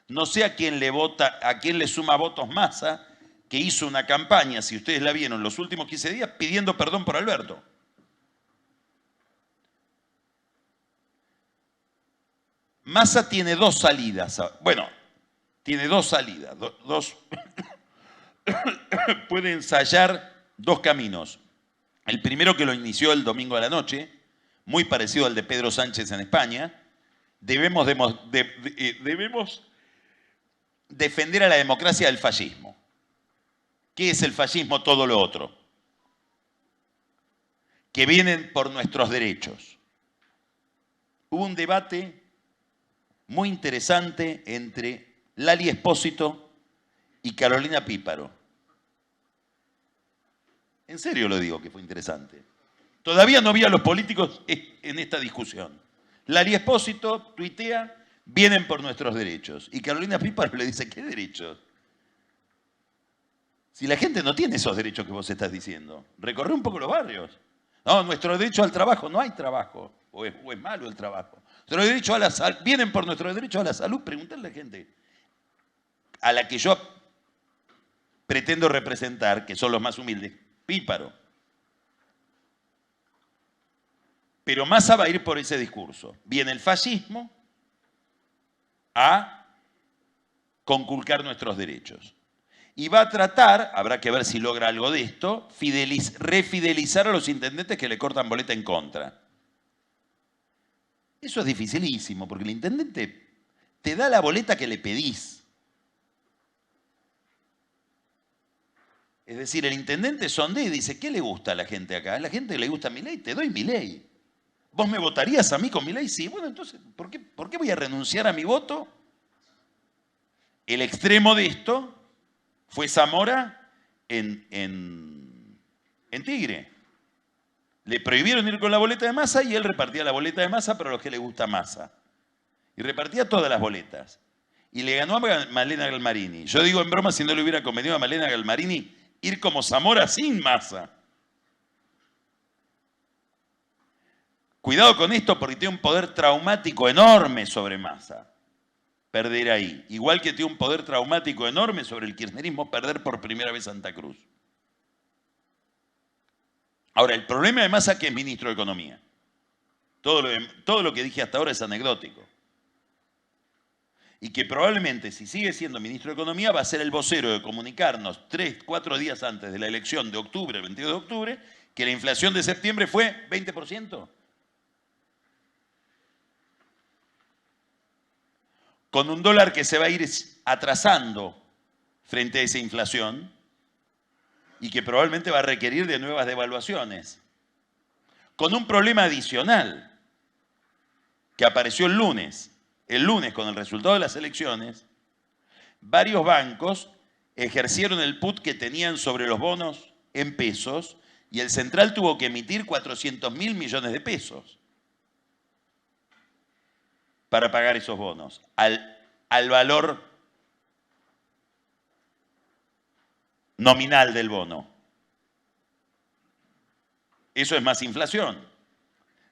No sé a quién le suma votos Massa, que hizo una campaña, si ustedes la vieron, los últimos 15 días, pidiendo perdón por Alberto. Massa tiene 2 salidas. Bueno, tiene 2 salidas. Puede ensayar 2 caminos. El primero, que lo inició el domingo a la noche, muy parecido al de Pedro Sánchez en España. Debemos defender a la democracia del fascismo. ¿Qué es el fascismo? Todo lo otro. Que vienen por nuestros derechos. Hubo un debate muy interesante entre Lali Espósito y Carolina Píparo. En serio lo digo que fue interesante. Todavía no vi a los políticos en esta discusión. Lali Espósito tuitea, vienen por nuestros derechos. Y Carolina Píparo le dice, ¿qué derechos? Si la gente no tiene esos derechos que vos estás diciendo. Recorre un poco los barrios. No, nuestro derecho al trabajo, no hay trabajo. O es malo el trabajo. Nuestro derecho a la salud, vienen por nuestro derecho a la salud. Preguntarle a la gente a la que yo pretendo representar, que son los más humildes. Píparo. Pero Massa va a ir por ese discurso. Viene el fascismo a conculcar nuestros derechos. Y va a tratar, habrá que ver si logra algo de esto, refidelizar a los intendentes que le cortan boleta en contra. Eso es dificilísimo, porque el intendente te da la boleta que le pedís. Es decir, el intendente sondea y dice, ¿qué le gusta a la gente acá? A la gente le gusta Milei, te doy Milei. ¿Vos me votarías a mí con Milei? Sí. Bueno, entonces, ¿por qué voy a renunciar a mi voto? El extremo de esto fue Zamora en Tigre. Le prohibieron ir con la boleta de Massa y él repartía la boleta de Massa para los que le gusta Massa. Y repartía todas las boletas. Y le ganó a Malena Galmarini. Yo digo en broma, si no le hubiera convenido a Malena Galmarini ir como Zamora sin Massa. Cuidado con esto porque tiene un poder traumático enorme sobre Massa. Perder ahí. Igual que tiene un poder traumático enorme sobre el kirchnerismo perder por primera vez Santa Cruz. Ahora, el problema de Massa es que es ministro de Economía. Todo lo que dije hasta ahora es anecdótico. Y que probablemente, si sigue siendo ministro de Economía, va a ser el vocero de comunicarnos 3-4 días antes de la elección de octubre, el 22 de octubre, que la inflación de septiembre fue 20%. Con un dólar que se va a ir atrasando frente a esa inflación y que probablemente va a requerir de nuevas devaluaciones. Con un problema adicional que apareció el lunes con el resultado de las elecciones, varios bancos ejercieron el put que tenían sobre los bonos en pesos y el central tuvo que emitir 400.000 millones de pesos para pagar esos bonos, al valor nominal del bono. Eso es más inflación.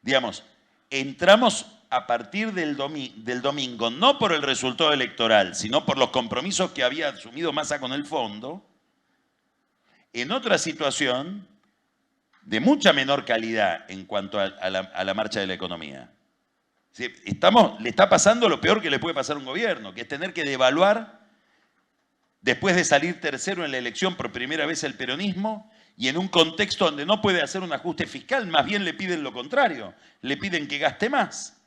Digamos, entramos a partir del domingo, no por el resultado electoral, sino por los compromisos que había asumido Massa con el fondo, en otra situación de mucha menor calidad en cuanto a la marcha de la economía. Le está pasando lo peor que le puede pasar a un gobierno, que es tener que devaluar después de salir tercero en la elección por primera vez el peronismo y en un contexto donde no puede hacer un ajuste fiscal, más bien le piden lo contrario, le piden que gaste más.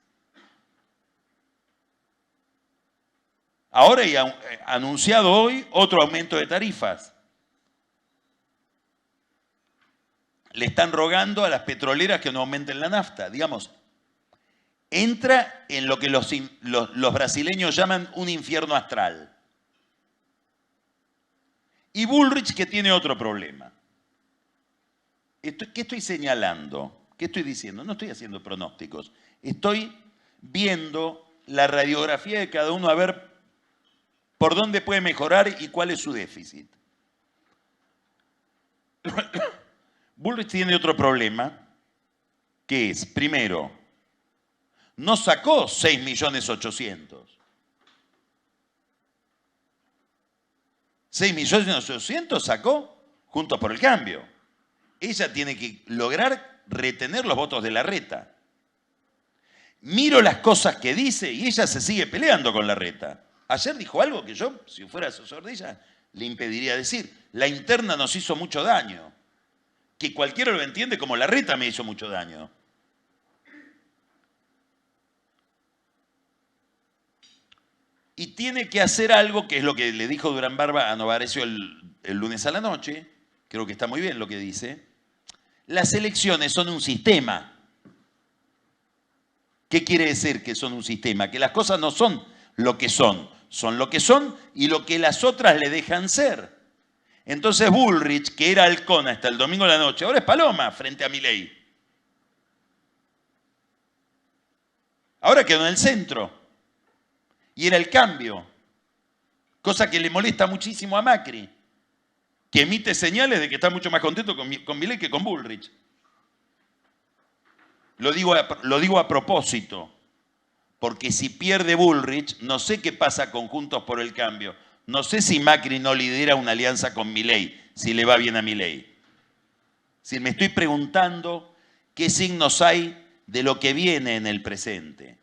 Ahora y anunciado hoy otro aumento de tarifas. Le están rogando a las petroleras que no aumenten la nafta, digamos. Entra en lo que los brasileños llaman un infierno astral. Y Bullrich que tiene otro problema. ¿Qué estoy señalando? ¿Qué estoy diciendo? No estoy haciendo pronósticos. Estoy viendo la radiografía de cada uno a ver por dónde puede mejorar y cuál es su déficit. Bullrich tiene otro problema, que es, primero, no sacó 6.800.000. 6.800.000 sacó Juntos por el Cambio. Ella tiene que lograr retener los votos de Larreta. Miro las cosas que dice y ella se sigue peleando con Larreta. Ayer dijo algo que yo, si fuera asesor de ella, le impediría decir. La interna nos hizo mucho daño. Que cualquiera lo entiende como Larreta me hizo mucho daño. Y tiene que hacer algo, que es lo que le dijo Durán Barba a Novarecio el lunes a la noche. Creo que está muy bien lo que dice. Las elecciones son un sistema. ¿Qué quiere decir que son un sistema? Que las cosas no son lo que son. Son lo que son y lo que las otras le dejan ser. Entonces Bullrich, que era halcón hasta el domingo de la noche, ahora es paloma frente a Milei. Ahora quedó en el centro. Y era el cambio. Cosa que le molesta muchísimo a Macri, que emite señales de que está mucho más contento con Milei que con Bullrich. Lo digo a propósito, porque si pierde Bullrich, no sé qué pasa con Juntos por el Cambio. No sé si Macri no lidera una alianza con Milei, si le va bien a Milei. Si me estoy preguntando qué signos hay de lo que viene en el presente.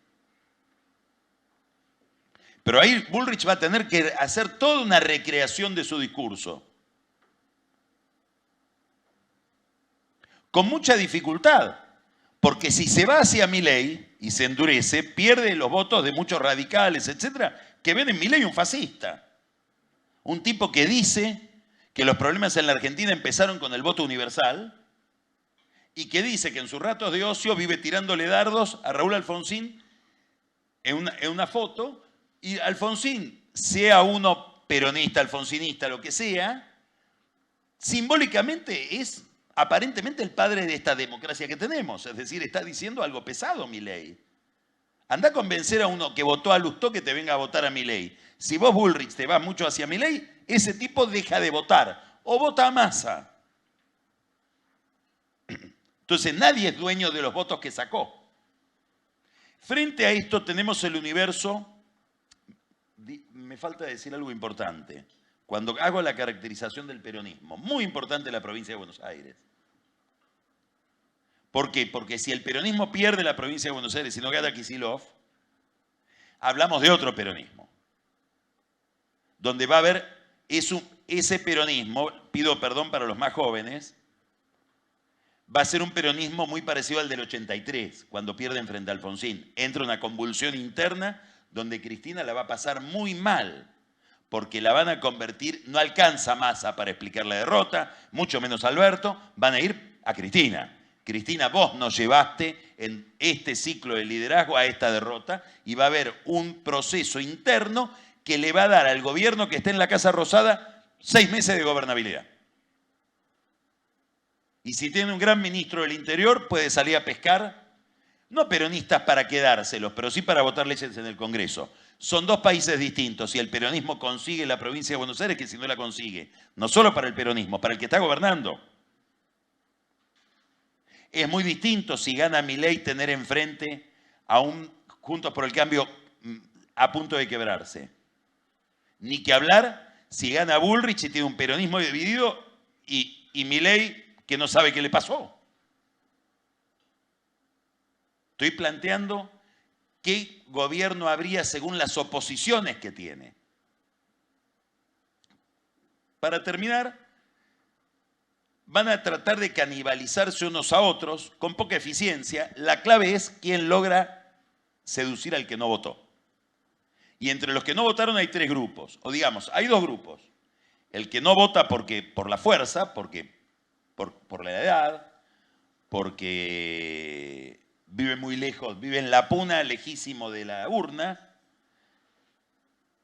Pero ahí Bullrich va a tener que hacer toda una recreación de su discurso. Con mucha dificultad, porque si se va hacia Milei y se endurece, pierde los votos de muchos radicales, etcétera, que ven en Milei un fascista. Un tipo que dice que los problemas en la Argentina empezaron con el voto universal y que dice que en sus ratos de ocio vive tirándole dardos a Raúl Alfonsín en una foto. Y Alfonsín, sea uno peronista, alfonsinista, lo que sea, simbólicamente es aparentemente el padre de esta democracia que tenemos. Es decir, está diciendo algo pesado Milei. Anda a convencer a uno que votó a Lustó que te venga a votar a Milei. Si vos, Bullrich, te vas mucho hacia Milei, ese tipo deja de votar o vota a Massa. Entonces nadie es dueño de los votos que sacó. Frente a esto tenemos el universo. Me falta decir algo importante. Cuando hago la caracterización del peronismo, muy importante la provincia de Buenos Aires. ¿Por qué? Porque si el peronismo pierde la provincia de Buenos Aires y no gana Kicillof, hablamos de otro peronismo. Donde va a haber ese peronismo, pido perdón para los más jóvenes, va a ser un peronismo muy parecido al del 83, cuando pierden frente a Alfonsín. Entra una convulsión interna donde Cristina la va a pasar muy mal, porque la van a convertir, no alcanza Massa para explicar la derrota, mucho menos Alberto, van a ir a Cristina. Cristina, vos nos llevaste en este ciclo de liderazgo a esta derrota y va a haber un proceso interno que le va a dar al gobierno que esté en la Casa Rosada 6 meses de gobernabilidad. Y si tiene un gran ministro del Interior, puede salir a pescar. No peronistas para quedárselos, pero sí para votar leyes en el Congreso. Son dos países distintos. Si el peronismo consigue la provincia de Buenos Aires, que si no la consigue, no solo para el peronismo, para el que está gobernando. Es muy distinto si gana Milei tener enfrente a un Juntos por el Cambio a punto de quebrarse. Ni que hablar si gana Bullrich y tiene un peronismo dividido y Milei que no sabe qué le pasó. Estoy planteando qué gobierno habría según las oposiciones que tiene. Para terminar, van a tratar de canibalizarse unos a otros con poca eficiencia. La clave es quién logra seducir al que no votó. Y entre los que no votaron hay 3 grupos. O digamos, hay 2 grupos. El que no vota por la fuerza, por la edad, porque vive muy lejos, vive en la puna, lejísimo de la urna.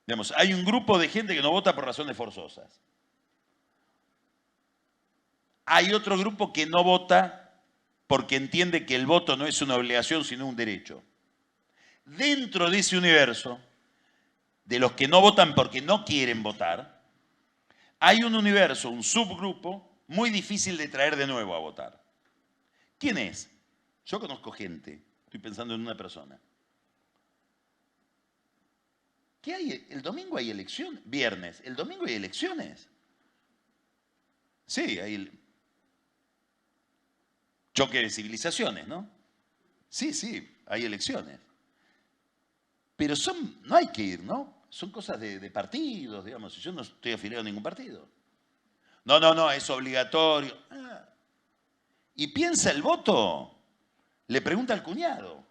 Digamos, hay un grupo de gente que no vota por razones forzosas. Hay otro grupo que no vota porque entiende que el voto no es una obligación, sino un derecho. Dentro de ese universo, de los que no votan porque no quieren votar, hay un universo, un subgrupo, muy difícil de traer de nuevo a votar. ¿Quién es? Yo conozco gente, estoy pensando en una persona. ¿Qué hay? El domingo hay elecciones, viernes, el domingo hay elecciones. Sí, hay choque de civilizaciones, ¿no? Sí, hay elecciones. Pero no hay que ir, ¿no? Son cosas de partidos, digamos. Yo no estoy afiliado a ningún partido. No, es obligatorio. ¿Y piensa el voto? Le pregunta al cuñado.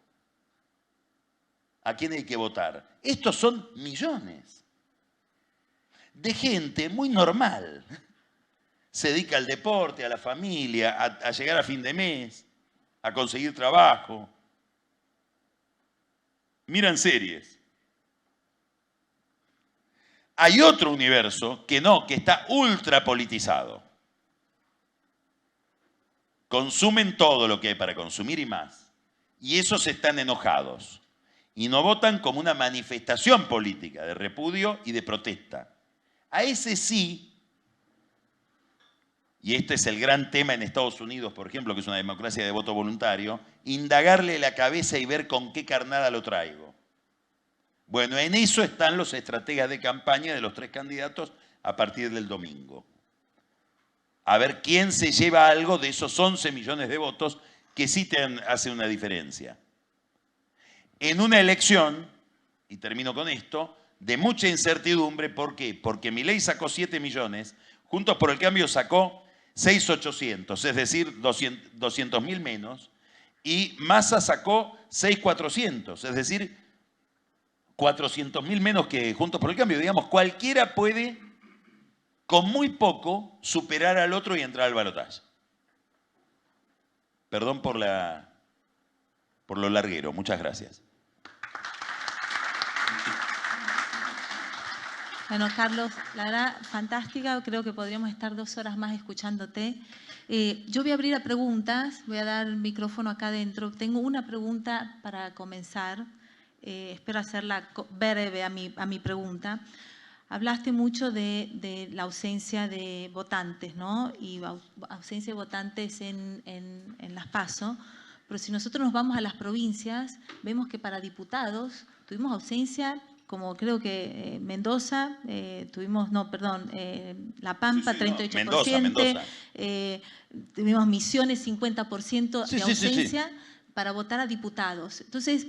¿A quién hay que votar? Estos son millones de gente muy normal. Se dedica al deporte, a la familia, a llegar a fin de mes, a conseguir trabajo. Miran series. Hay otro universo que no, que está ultra politizado. Consumen todo lo que hay para consumir y más. Y esos están enojados. Y no votan como una manifestación política de repudio y de protesta. A ese sí, y este es el gran tema en Estados Unidos, por ejemplo, que es una democracia de voto voluntario, indagarle la cabeza y ver con qué carnada lo traigo. Bueno, en eso están los estrategas de campaña de los 3 candidatos a partir del domingo. A ver quién se lleva algo de esos 11 millones de votos que sí te hace una diferencia. En una elección, y termino con esto, de mucha incertidumbre, ¿por qué? Porque Milei sacó 7 millones, Juntos por el Cambio sacó 6.800, es decir, 200.000 menos, y Massa sacó 6.400, es decir, 400.000 menos que Juntos por el Cambio. Digamos, cualquiera puede, con muy poco, superar al otro y entrar al balotaje. Perdón por lo larguero. Muchas gracias. Bueno, Carlos, la verdad, fantástica. Creo que podríamos estar 2 horas más escuchándote. Yo voy a abrir a preguntas. Voy a dar el micrófono acá adentro. Tengo una pregunta para comenzar. Espero hacerla breve a mi pregunta. Hablaste mucho de la ausencia de votantes, ¿no? Y ausencia de votantes en las PASO. Pero si nosotros nos vamos a las provincias, vemos que para diputados tuvimos ausencia, como creo que Mendoza, La Pampa, sí, 38%, Mendoza. Tuvimos Misiones, 50% de ausencia para votar a diputados. Entonces,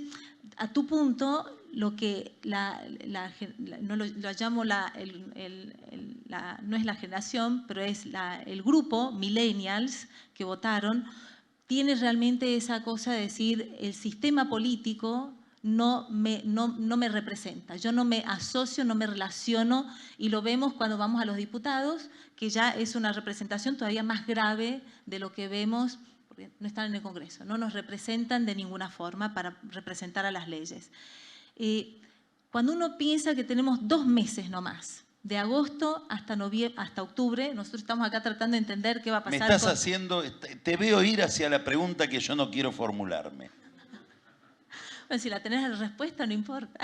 a tu punto, lo que no lo llamo no es la generación, pero es el grupo millennials que votaron, tiene realmente esa cosa de decir el sistema político no me representa. Yo no me asocio, no me relaciono, y lo vemos cuando vamos a los diputados, que ya es una representación todavía más grave de lo que vemos, porque no están en el Congreso, no nos representan de ninguna forma para representar a las leyes. Cuando uno piensa que tenemos 2 meses nomás, de agosto hasta octubre, nosotros estamos acá tratando de entender qué va a pasar. Te veo ir hacia la pregunta que yo no quiero formularme. Bueno, si la tenés la respuesta, no importa.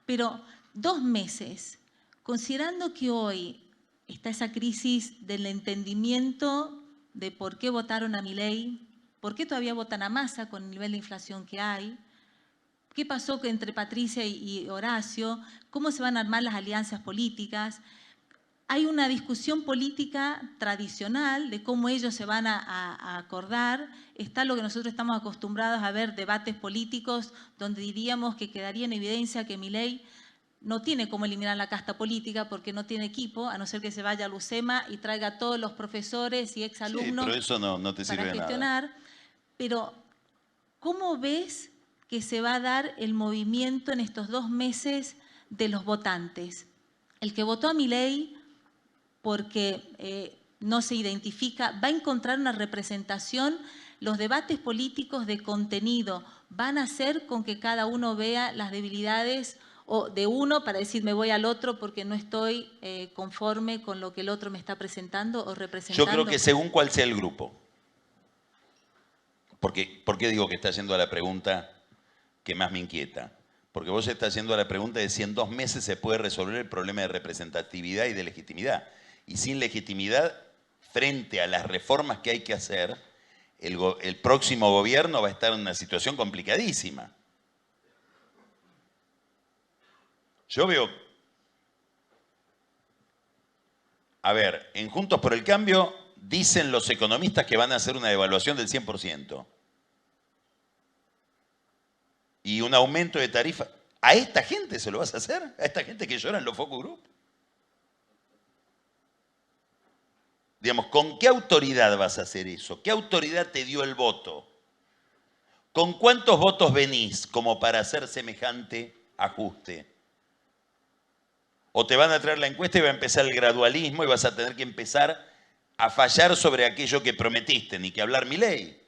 Pero 2 meses, considerando que hoy está esa crisis del entendimiento de por qué votaron a Milei, por qué todavía votan a Massa con el nivel de inflación que hay, qué pasó entre Patricia y Horacio, cómo se van a armar las alianzas políticas. Hay una discusión política tradicional de cómo ellos se van a acordar. Está lo que nosotros estamos acostumbrados a ver, debates políticos, donde diríamos que quedaría en evidencia que Milei no tiene cómo eliminar la casta política porque no tiene equipo, a no ser que se vaya a Lucema y traiga a todos los profesores y exalumnos, sí, pero eso no te sirve para gestionar. De nada. Pero, ¿cómo ves que se va a dar el movimiento en estos 2 meses de los votantes? El que votó a Milei porque no se identifica, va a encontrar una representación. Los debates políticos de contenido van a hacer con que cada uno vea las debilidades o de uno para decir me voy al otro porque no estoy conforme con lo que el otro me está presentando o representando. Yo creo que según cuál sea el grupo. ¿Por qué digo que está yendo a la pregunta que más me inquieta? Porque vos estás yendo a la pregunta de si en 2 meses se puede resolver el problema de representatividad y de legitimidad. Y sin legitimidad, frente a las reformas que hay que hacer, el próximo gobierno va a estar en una situación complicadísima. Yo veo... A ver, en Juntos por el Cambio dicen los economistas que van a hacer una devaluación del 100%. Y un aumento de tarifa. ¿A esta gente se lo vas a hacer? ¿A esta gente que llora en los focus group? Digamos, ¿con qué autoridad vas a hacer eso? ¿Qué autoridad te dio el voto? ¿Con cuántos votos venís como para hacer semejante ajuste? O te van a traer la encuesta y va a empezar el gradualismo y vas a tener que empezar a fallar sobre aquello que prometiste, ni que hablar Milei.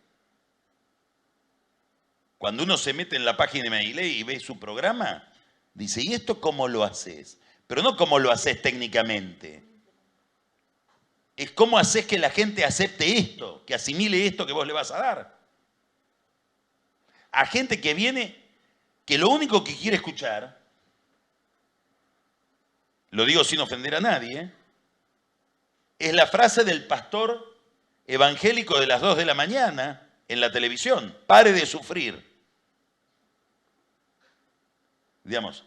Cuando uno se mete en la página de Milei y ve su programa, dice, ¿y esto cómo lo haces? pero no cómo lo haces técnicamente. Es cómo haces que la gente acepte esto, que asimile esto que vos le vas a dar. A gente que viene, que lo único que quiere escuchar, lo digo sin ofender a nadie, es la frase del pastor evangélico de las 2 de la mañana en la televisión: pare de sufrir. Digamos,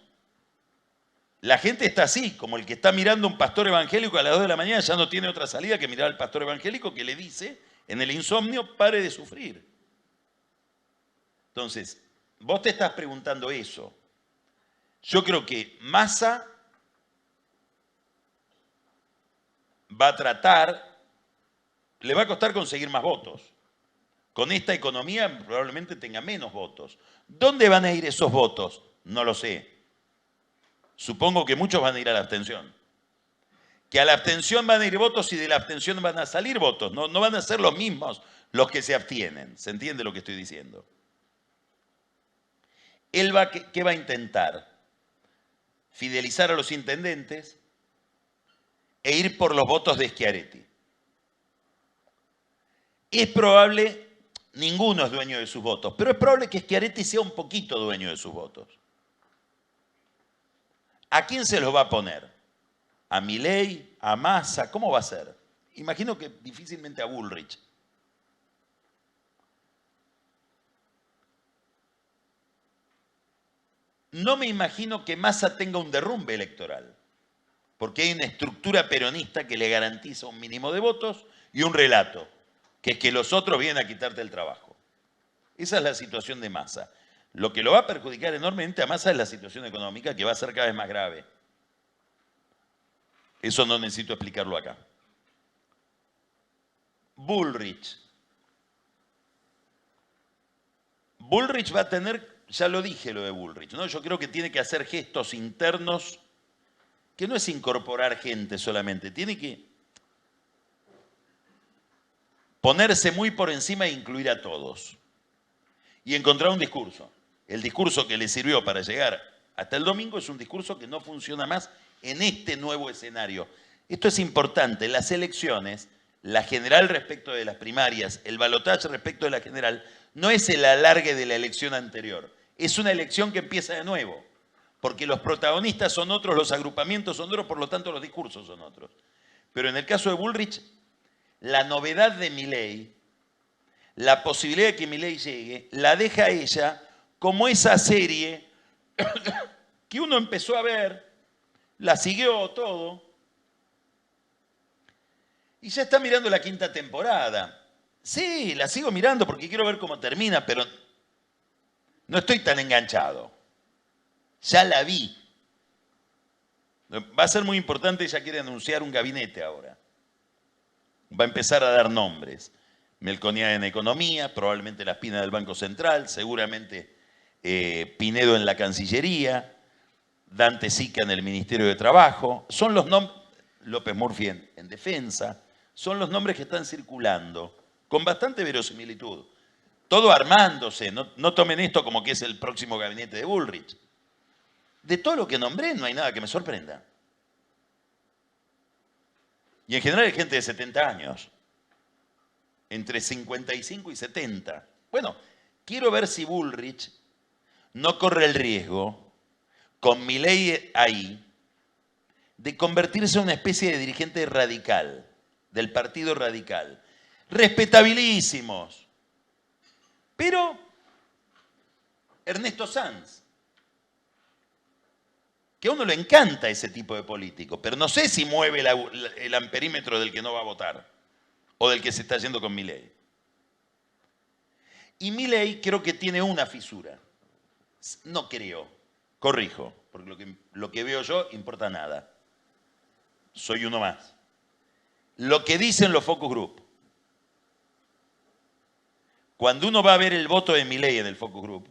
la gente está así, como el que está mirando a un pastor evangélico a las 2 de la mañana ya no tiene otra salida que mirar al pastor evangélico que le dice en el insomnio: pare de sufrir. Entonces, vos te estás preguntando eso. Yo creo que Massa va a tratar, le va a costar conseguir más votos. Con esta economía probablemente tenga menos votos. ¿Dónde van a ir esos votos? No lo sé. Supongo que muchos van a ir a la abstención. Que a la abstención van a ir votos y de la abstención van a salir votos. No van a ser los mismos los que se abstienen. ¿Se entiende lo que estoy diciendo? Él ¿qué va a intentar? Fidelizar a los intendentes e ir por los votos de Schiaretti. Es probable, ninguno es dueño de sus votos, pero es probable que Schiaretti sea un poquito dueño de sus votos. ¿A quién se los va a poner? ¿A Milei? ¿A Massa? ¿Cómo va a ser? Imagino que difícilmente a Bullrich. No me imagino que Massa tenga un derrumbe electoral, porque hay una estructura peronista que le garantiza un mínimo de votos y un relato, que es que los otros vienen a quitarte el trabajo. Esa es la situación de Massa. Lo que lo va a perjudicar enormemente a Massa es la situación económica, que va a ser cada vez más grave. Eso no necesito explicarlo acá. Bullrich. Bullrich va a tener, ya lo dije lo de Bullrich, ¿no? Yo creo que tiene que hacer gestos internos, que no es incorporar gente solamente, tiene que ponerse muy por encima e incluir a todos. Y encontrar un discurso. El discurso que le sirvió para llegar hasta el domingo es un discurso que no funciona más en este nuevo escenario. Esto es importante. Las elecciones, la general respecto de las primarias, el balotaje respecto de la general, no es el alargue de la elección anterior. Es una elección que empieza de nuevo. Porque los protagonistas son otros, los agrupamientos son otros, por lo tanto los discursos son otros. Pero en el caso de Bullrich, la novedad de Milei, la posibilidad de que Milei llegue, la deja ella como esa serie que uno empezó a ver, la siguió todo, y ya está mirando la 5ª temporada. Sí, la sigo mirando porque quiero ver cómo termina, pero no estoy tan enganchado. Ya la vi. Va a ser muy importante, ella quiere anunciar un gabinete ahora. Va a empezar a dar nombres. Melconian en Economía, probablemente la Espina del Banco Central, seguramente Pinedo en la Cancillería, Dante Sica en el Ministerio de Trabajo. Son los nombres, López Murphy en Defensa, son los nombres que están circulando con bastante verosimilitud. Todo armándose, no tomen esto como que es el próximo gabinete de Bullrich. De todo lo que nombré no hay nada que me sorprenda. Y en general hay gente de 70 años. Entre 55 y 70. Bueno, quiero ver si Bullrich no corre el riesgo, con Milei ahí, de convertirse en una especie de dirigente radical, del partido radical. Respetabilísimos. Pero Ernesto Sanz, que a uno le encanta ese tipo de político, pero no sé si mueve el amperímetro del que no va a votar o del que se está yendo con Milei. Y Milei creo que tiene una fisura. No creo, corrijo, porque lo que veo yo importa nada. Soy uno más. Lo que dicen los focus group. Cuando uno va a ver el voto de Milei en el focus group,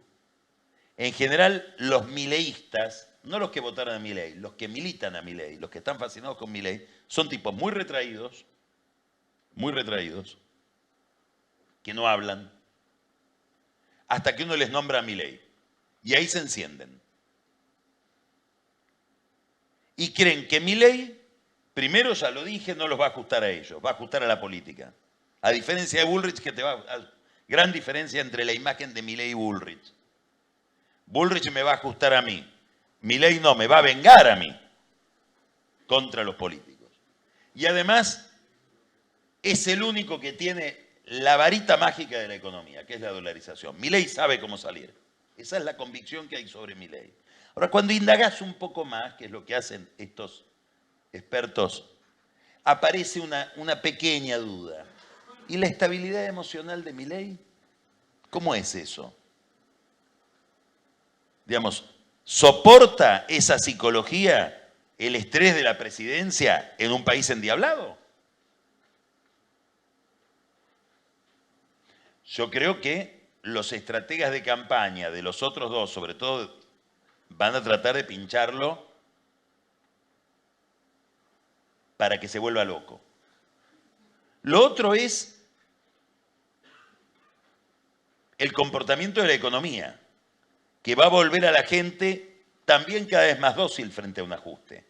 en general los mileístas, no los que votaron a Milei, los que militan a Milei, los que están fascinados con Milei, son tipos muy retraídos, que no hablan, hasta que uno les nombra a Milei. Y ahí se encienden. Y creen que Milei, primero ya lo dije, no los va a ajustar a ellos, va a ajustar a la política. A diferencia de Bullrich, que gran diferencia entre la imagen de Milei y Bullrich. Bullrich me va a ajustar a mí. Milei no, me va a vengar a mí contra los políticos. Y además es el único que tiene la varita mágica de la economía, que es la dolarización. Milei sabe cómo salir. Esa es la convicción que hay sobre Milei. Ahora, cuando indagás un poco más, que es lo que hacen estos expertos, aparece una pequeña duda. ¿Y la estabilidad emocional de Milei? ¿Cómo es eso? Digamos, ¿soporta esa psicología el estrés de la presidencia en un país endiablado? Yo creo que los estrategas de campaña de los otros dos, sobre todo, van a tratar de pincharlo para que se vuelva loco. Lo otro es el comportamiento de la economía, que va a volver a la gente también cada vez más dócil frente a un ajuste.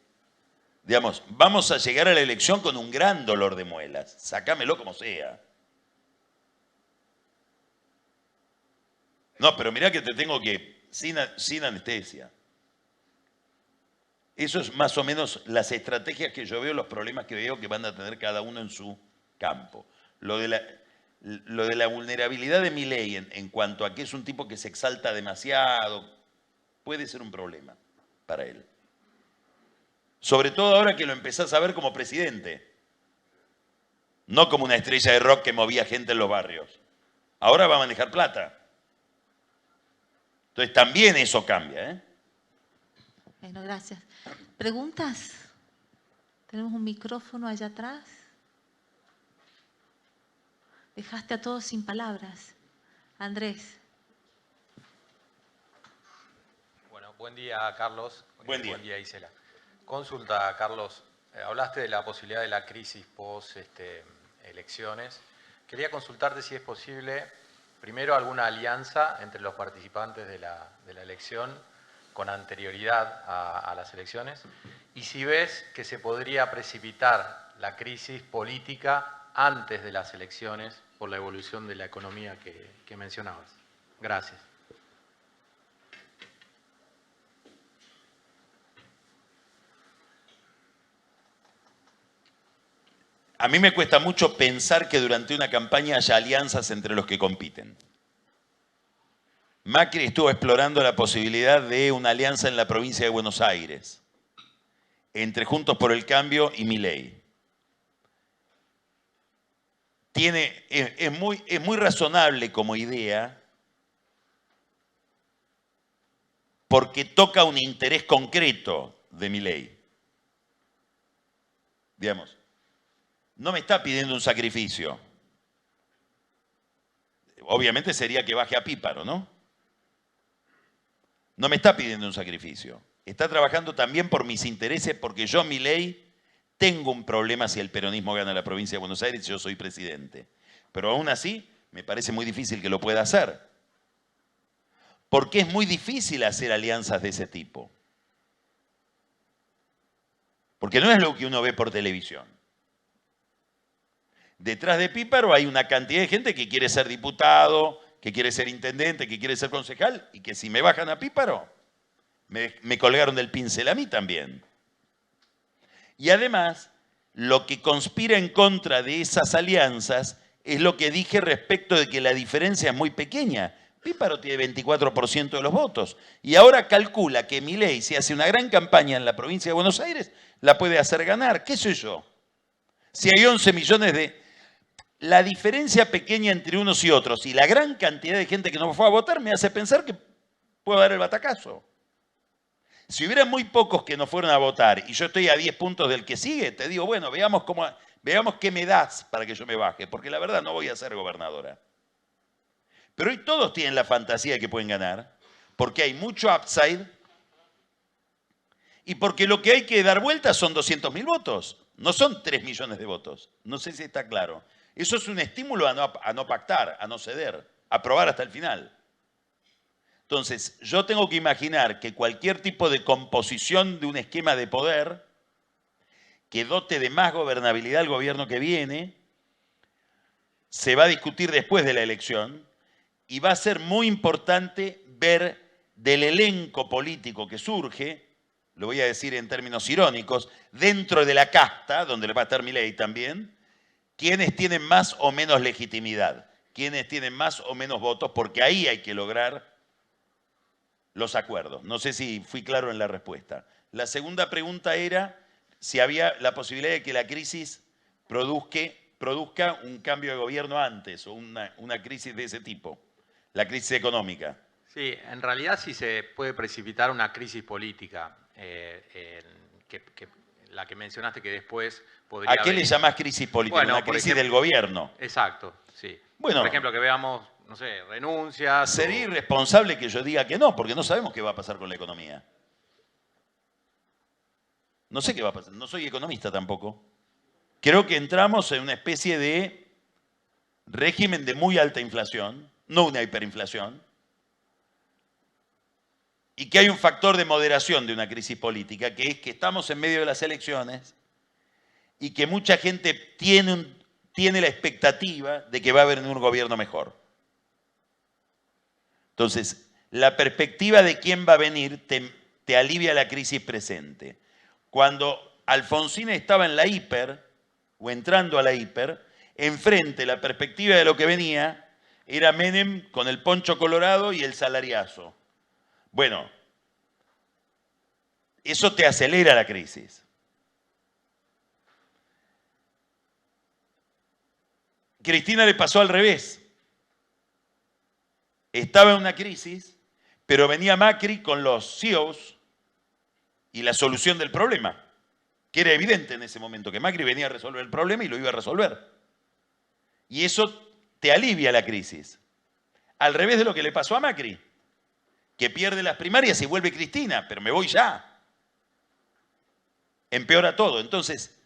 Digamos, vamos a llegar a la elección con un gran dolor de muelas, sácamelo como sea. No, pero mirá que te tengo que, sin anestesia. Eso es más o menos las estrategias que yo veo, los problemas que veo que van a tener cada uno en su campo. Lo de la vulnerabilidad de Milei en cuanto a que es un tipo que se exalta demasiado, puede ser un problema para él. Sobre todo ahora que lo empezás a ver como presidente, no como una estrella de rock que movía gente en los barrios. Ahora va a manejar plata. Entonces también eso cambia, ¿eh? Bueno, gracias. ¿Preguntas? Tenemos un micrófono allá atrás. Dejaste a todos sin palabras. Andrés. Bueno, buen día, Carlos. Buen día. Buen día, Isela. Consulta, Carlos. Hablaste de la posibilidad de la crisis post-elecciones. Quería consultarte si es posible, primero, alguna alianza entre los participantes de la elección con anterioridad a las elecciones, y si ves que se podría precipitar la crisis política antes de las elecciones por la evolución de la economía que mencionabas. Gracias. A mí me cuesta mucho pensar que durante una campaña haya alianzas entre los que compiten. Macri estuvo explorando la posibilidad de una alianza en la provincia de Buenos Aires, entre Juntos por el Cambio y Milei. Es muy razonable como idea, porque toca un interés concreto de Milei. Digamos, no me está pidiendo un sacrificio. Obviamente sería que baje a Píparo, ¿no? No me está pidiendo un sacrificio. Está trabajando también por mis intereses, porque yo, Milei, tengo un problema si el peronismo gana la provincia de Buenos Aires y yo soy presidente. Pero aún así, me parece muy difícil que lo pueda hacer. Porque es muy difícil hacer alianzas de ese tipo. Porque no es lo que uno ve por televisión. Detrás de Píparo hay una cantidad de gente que quiere ser diputado, que quiere ser intendente, que quiere ser concejal, y que si me bajan a Píparo, me colgaron del pincel a mí también. Y además, lo que conspira en contra de esas alianzas es lo que dije respecto de que la diferencia es muy pequeña. Píparo tiene 24% de los votos, y ahora calcula que Milei, si hace una gran campaña en la provincia de Buenos Aires, la puede hacer ganar. ¿Qué sé yo? Si hay 11 millones de... La diferencia pequeña entre unos y otros y la gran cantidad de gente que no fue a votar me hace pensar que puedo dar el batacazo. Si hubiera muy pocos que no fueron a votar y yo estoy a 10 puntos del que sigue, te digo, bueno, veamos qué me das para que yo me baje, porque la verdad no voy a ser gobernadora. Pero hoy todos tienen la fantasía de que pueden ganar, porque hay mucho upside y porque lo que hay que dar vuelta son 200.000 votos, no son 3 millones de votos. No sé si está claro. Eso es un estímulo a no pactar, a no ceder, a probar hasta el final. Entonces, yo tengo que imaginar que cualquier tipo de composición de un esquema de poder que dote de más gobernabilidad al gobierno que viene, se va a discutir después de la elección y va a ser muy importante ver del elenco político que surge, lo voy a decir en términos irónicos, dentro de la casta, donde le va a estar Milei también, quiénes tienen más o menos legitimidad, quiénes tienen más o menos votos, porque ahí hay que lograr los acuerdos. No sé si fui claro en la respuesta. La segunda pregunta era si había la posibilidad de que la crisis produzca un cambio de gobierno antes o una crisis de ese tipo, la crisis económica. Sí, en realidad sí se puede precipitar una crisis política, la que mencionaste que después podría ¿A qué le llamás crisis política? Bueno, una crisis del gobierno. Exacto, sí. Bueno, por ejemplo, que veamos, no sé, renuncias. Sería irresponsable que yo diga que no, porque no sabemos qué va a pasar con la economía. No sé qué va a pasar, no soy economista tampoco. Creo que entramos en una especie de régimen de muy alta inflación, no una hiperinflación, y que hay un factor de moderación de una crisis política, que es que estamos en medio de las elecciones y que mucha gente tiene la expectativa de que va a haber un gobierno mejor. Entonces, la perspectiva de quién va a venir te alivia la crisis presente. Cuando Alfonsín estaba en la hiper, o entrando a la hiper, enfrente la perspectiva de lo que venía era Menem con el poncho colorado y el salariazo. Bueno, eso te acelera la crisis. Cristina le pasó al revés. Estaba en una crisis, pero venía Macri con los CEOs y la solución del problema, que era evidente en ese momento, que Macri venía a resolver el problema y lo iba a resolver. Y eso te alivia la crisis. Al revés de lo que le pasó a Macri, que pierde las primarias y vuelve Cristina, pero me voy ya. Empeora todo. Entonces,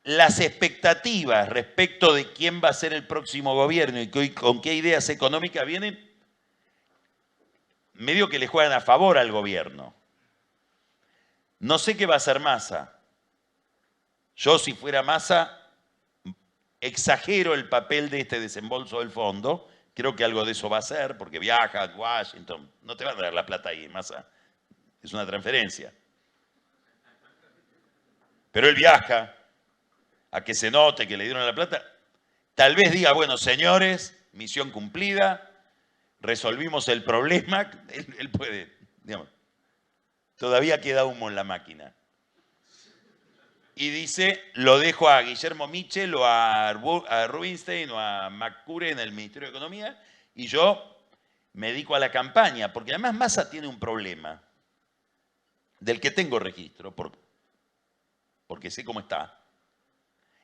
las expectativas respecto de quién va a ser el próximo gobierno y con qué ideas económicas vienen, medio que le juegan a favor al gobierno. No sé qué va a hacer Massa. Yo, si fuera Massa, exagero el papel de este desembolso del fondo. Creo que algo de eso va a ser, porque viaja a Washington. No te va a dar la plata ahí, Massa. Es una transferencia. Pero él viaja a que se note que le dieron la plata. Tal vez diga, bueno, señores, misión cumplida, resolvimos el problema. Él puede, digamos. Todavía queda humo en la máquina. Y dice, lo dejo a Guillermo Michel o a Rubinstein o a McCure en el Ministerio de Economía y yo me dedico a la campaña, porque además Massa tiene un problema del que tengo registro, porque sé cómo está.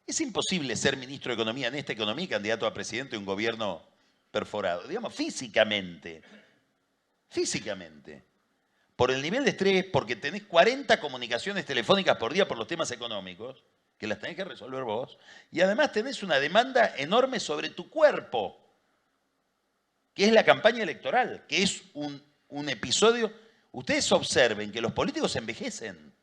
Es imposible ser ministro de Economía en esta economía y candidato a presidente de un gobierno perforado, digamos, físicamente. Físicamente. Por el nivel de estrés, porque tenés 40 comunicaciones telefónicas por día por los temas económicos, que las tenés que resolver vos, y además tenés una demanda enorme sobre tu cuerpo, que es la campaña electoral, que es un episodio. Ustedes observen que los políticos envejecen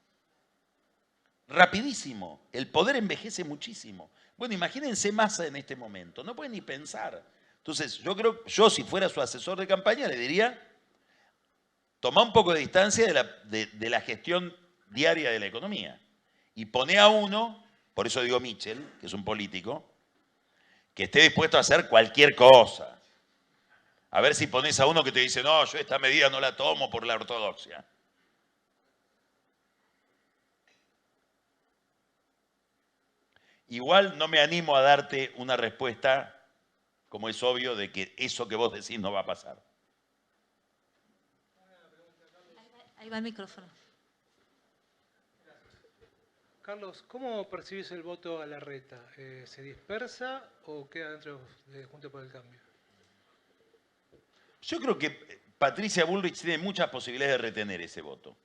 rapidísimo, el poder envejece muchísimo. Bueno, imagínense Massa en este momento, no pueden ni pensar. Entonces, yo si fuera su asesor de campaña le diría, toma un poco de distancia de la gestión diaria de la economía y pone a uno, por eso digo Michel, que es un político, que esté dispuesto a hacer cualquier cosa. A ver si pones a uno que te dice, no, yo esta medida no la tomo por la ortodoxia. Igual no me animo a darte una respuesta, como es obvio, de que eso que vos decís no va a pasar. Ahí va el micrófono. Carlos, ¿cómo percibís el voto a Larreta? ¿Se dispersa o queda dentro de Juntos por el Cambio? Yo creo que Patricia Bullrich tiene muchas posibilidades de retener ese voto.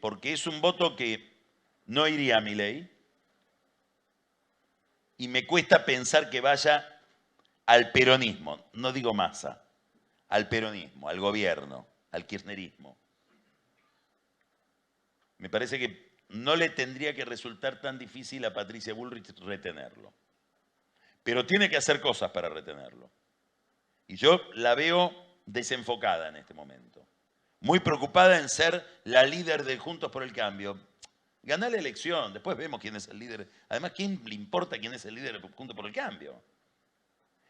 Porque es un voto que no iría a Milei y me cuesta pensar que vaya al peronismo, no digo Massa. al peronismo, al gobierno, al kirchnerismo, me parece que no le tendría que resultar tan difícil a Patricia Bullrich retenerlo. Pero tiene que hacer cosas para retenerlo. Y yo la veo desenfocada en este momento. Muy preocupada en ser la líder de Juntos por el Cambio. Ganá la elección, después vemos quién es el líder. Además, ¿quién le importa quién es el líder de Juntos por el Cambio?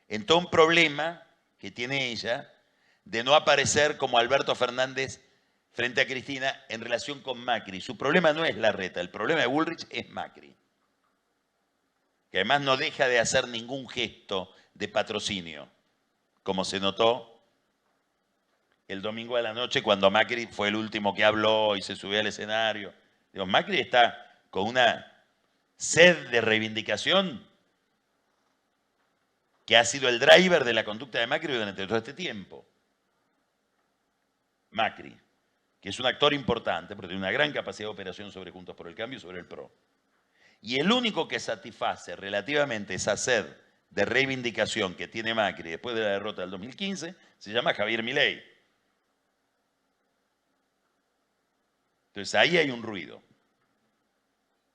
Entonces, un problema que tiene ella de no aparecer como Alberto Fernández frente a Cristina en relación con Macri. Su problema no es Larreta, el problema de Bullrich es Macri. Que además no deja de hacer ningún gesto de patrocinio, como se notó el domingo a la noche cuando Macri fue el último que habló y se subió al escenario. Digo, Macri está con una sed de reivindicación que ha sido el driver de la conducta de Macri durante todo este tiempo. Macri, que es un actor importante, porque tiene una gran capacidad de operación sobre Juntos por el Cambio y sobre el PRO. Y el único que satisface relativamente esa sed de reivindicación que tiene Macri después de la derrota del 2015 se llama Javier Milei. Entonces ahí hay un ruido.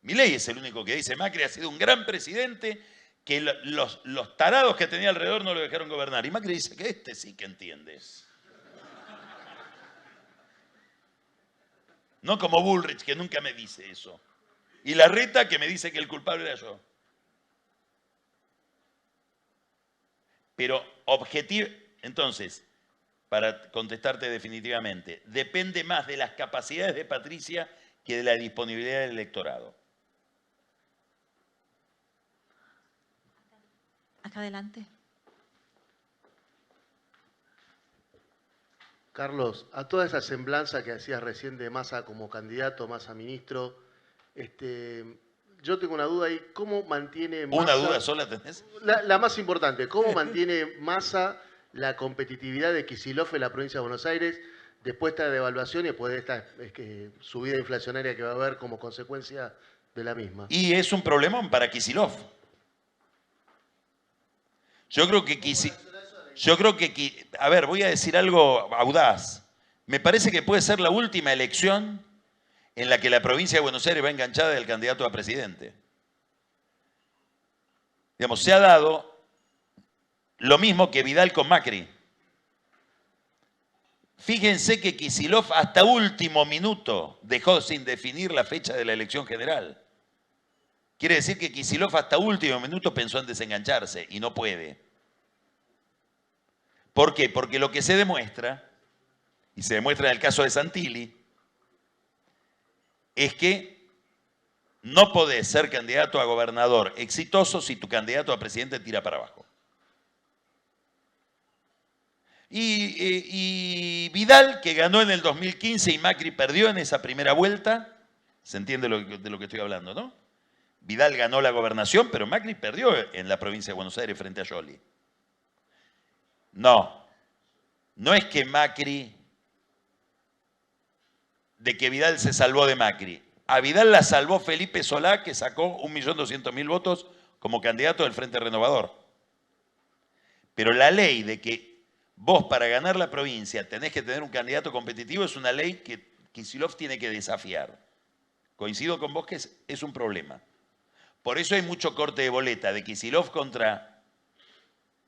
Milei es el único que dice Macri ha sido un gran presidente que los tarados que tenía alrededor no lo dejaron gobernar. Y Macri dice que este sí que entiendes. No como Bullrich, que nunca me dice eso. Y Larreta, que me dice que el culpable era yo. Pero entonces, para contestarte definitivamente, depende más de las capacidades de Patricia que de la disponibilidad del electorado. Acá adelante. Carlos, a toda esa semblanza que hacías recién de Massa como candidato, Massa ministro, yo tengo una duda ahí, ¿cómo mantiene Massa... ¿Una duda sola tenés? La más importante, ¿cómo mantiene Massa la competitividad de Kicillof en la provincia de Buenos Aires después de esta devaluación y después de esta subida inflacionaria que va a haber como consecuencia de la misma? Y es un problemón para Kicillof. Yo creo que, a ver, voy a decir algo audaz. Me parece que puede ser la última elección en la que la provincia de Buenos Aires va enganchada del candidato a presidente. Digamos, se ha dado lo mismo que Vidal con Macri. Fíjense que Kicillof hasta último minuto dejó sin definir la fecha de la elección general. Quiere decir que Kicillof hasta último minuto pensó en desengancharse y no puede. ¿Por qué? Porque lo que se demuestra, y se demuestra en el caso de Santilli, es que no podés ser candidato a gobernador exitoso si tu candidato a presidente tira para abajo. Y Vidal, que ganó en el 2015 y Macri perdió en esa primera vuelta, se entiende de lo que estoy hablando, ¿no? Vidal ganó la gobernación, pero Macri perdió en la provincia de Buenos Aires frente a Scioli. No es que que Vidal se salvó de Macri. A Vidal la salvó Felipe Solá, que sacó 1.200.000 votos como candidato del Frente Renovador. Pero la ley de que vos para ganar la provincia tenés que tener un candidato competitivo es una ley que Kicillof tiene que desafiar. Coincido con vos que es un problema. Por eso hay mucho corte de boleta de Kicillof contra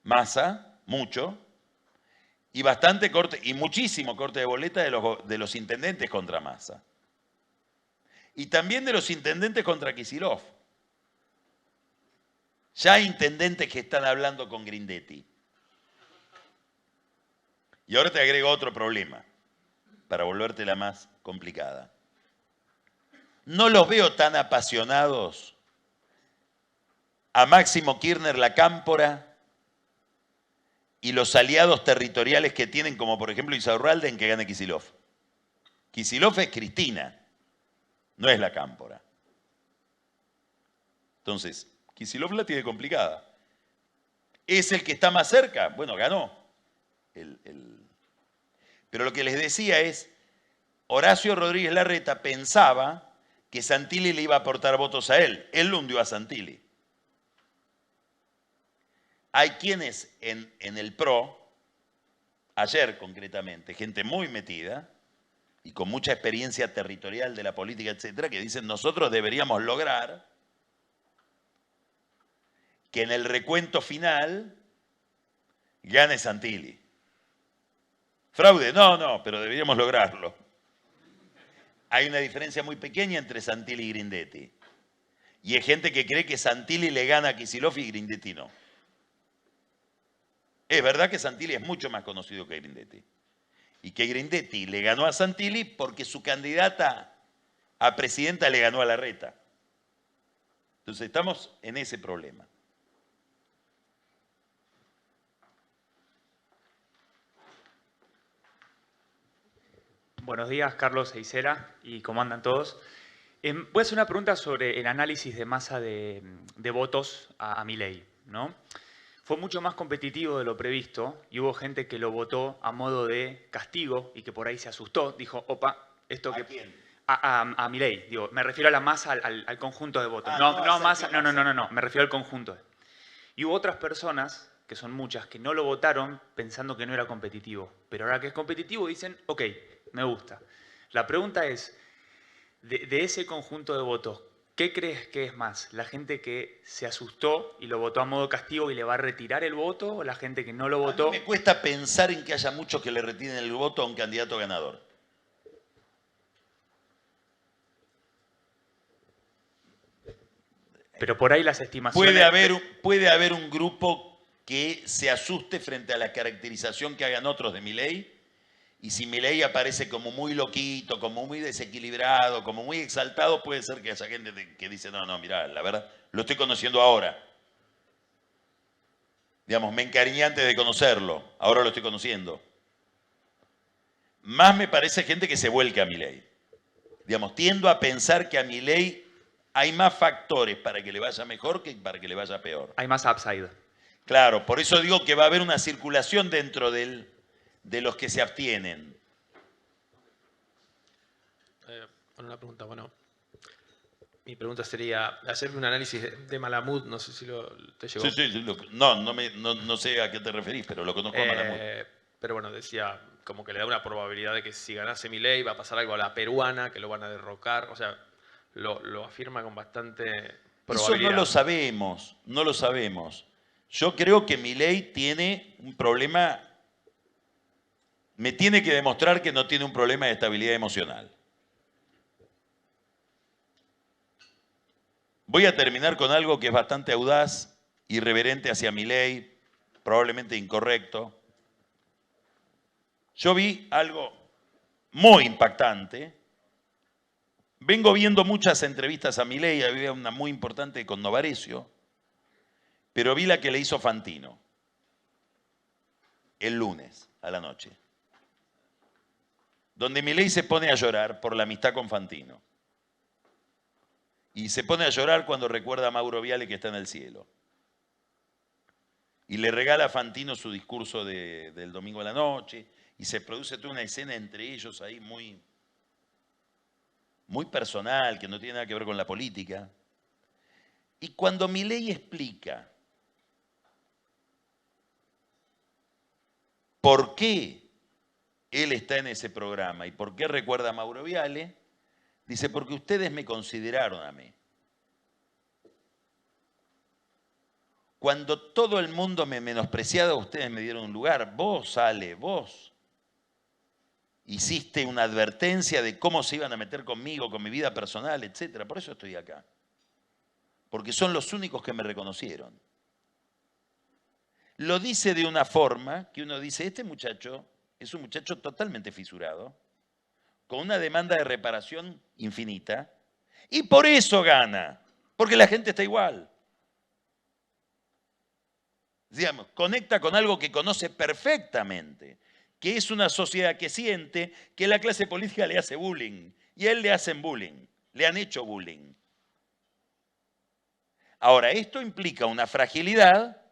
Massa, mucho, y bastante corte, y muchísimo corte de boleta de los intendentes contra Massa. Y también de los intendentes contra Kicillof. Ya hay intendentes que están hablando con Grindetti. Y ahora te agrego otro problema, para volvértela más complicada. No los veo tan apasionados a Máximo Kirchner, la Cámpora, y los aliados territoriales que tienen, como por ejemplo Insaurralde, en que gane Kicillof. Kicillof es Cristina, no es la Cámpora. Entonces, Kicillof la tiene complicada. ¿Es el que está más cerca? Bueno, ganó. Pero lo que les decía es, Horacio Rodríguez Larreta pensaba que Santilli le iba a aportar votos a él. Él lo hundió a Santilli. Hay quienes en el PRO, ayer concretamente, gente muy metida y con mucha experiencia territorial de la política, etcétera, que dicen nosotros deberíamos lograr que en el recuento final gane Santilli. Fraude, no, pero deberíamos lograrlo. Hay una diferencia muy pequeña entre Santilli y Grindetti. Y hay gente que cree que Santilli le gana a Kicillof y Grindetti no. Es verdad que Santilli es mucho más conocido que Grindetti. Y que Grindetti le ganó a Santilli porque su candidata a presidenta le ganó a Larreta. Entonces estamos en ese problema. Buenos días, Carlos Eisera, y cómo andan todos. Voy a hacer una pregunta sobre el análisis de masa de votos a Milei, ¿no? Fue mucho más competitivo de lo previsto y hubo gente que lo votó a modo de castigo y que por ahí se asustó. Dijo, opa, esto que... ¿A quién? A Milei, digo, me refiero a la masa, al conjunto de votos. No, me refiero al conjunto. Y hubo otras personas, que son muchas, que no lo votaron pensando que no era competitivo. Pero ahora que es competitivo dicen, ok, me gusta. La pregunta es, de ese conjunto de votos, ¿qué crees que es más? ¿La gente que se asustó y lo votó a modo castigo y le va a retirar el voto? ¿O la gente que no lo votó? A mí me cuesta pensar en que haya muchos que le retiren el voto a un candidato ganador. Pero por ahí las estimaciones... Puede haber un grupo que se asuste frente a la caracterización que hagan otros de Milei. Y si Milei aparece como muy loquito, como muy desequilibrado, como muy exaltado, puede ser que haya gente que dice, no, mirá, la verdad, lo estoy conociendo ahora. Digamos, me encariñé antes de conocerlo, ahora lo estoy conociendo. Más me parece gente que se vuelca a Milei. Digamos, tiendo a pensar que a Milei hay más factores para que le vaya mejor que para que le vaya peor. Hay más upside. Claro, por eso digo que va a haber una circulación dentro de los que se abstienen. Una pregunta, mi pregunta sería, hacerme un análisis de Malamud, no sé si te llegó. Sí, no sé a qué te referís, pero lo conozco a Malamud. Pero bueno, decía, como que le da una probabilidad de que si ganase Milei va a pasar algo a la peruana, que lo van a derrocar, o sea, lo afirma con bastante probabilidad. Eso no lo sabemos. Yo creo que Milei tiene un problema... Me tiene que demostrar que no tiene un problema de estabilidad emocional. Voy a terminar con algo que es bastante audaz, irreverente hacia Milei, probablemente incorrecto. Yo vi algo muy impactante. Vengo viendo muchas entrevistas a Milei, había una muy importante con Novarecio, pero vi la que le hizo Fantino el lunes a la noche, donde Milei se pone a llorar por la amistad con Fantino. Y se pone a llorar cuando recuerda a Mauro Viale que está en el cielo. Y le regala a Fantino su discurso del domingo a la noche, y se produce toda una escena entre ellos ahí muy personal, que no tiene nada que ver con la política. Y cuando Milei explica por qué él está en ese programa y por qué recuerda a Mauro Viale, dice, porque ustedes me consideraron a mí. Cuando todo el mundo me menospreciaba, ustedes me dieron un lugar. Vos, Ale, vos hiciste una advertencia de cómo se iban a meter conmigo, con mi vida personal, etc. Por eso estoy acá. Porque son los únicos que me reconocieron. Lo dice de una forma que uno dice, este muchacho es un muchacho totalmente fisurado, con una demanda de reparación infinita, y por eso gana, porque la gente está igual. Digamos, conecta con algo que conoce perfectamente, que es una sociedad que siente que la clase política le hace bullying, y a él le hacen bullying, le han hecho bullying. Ahora, esto implica una fragilidad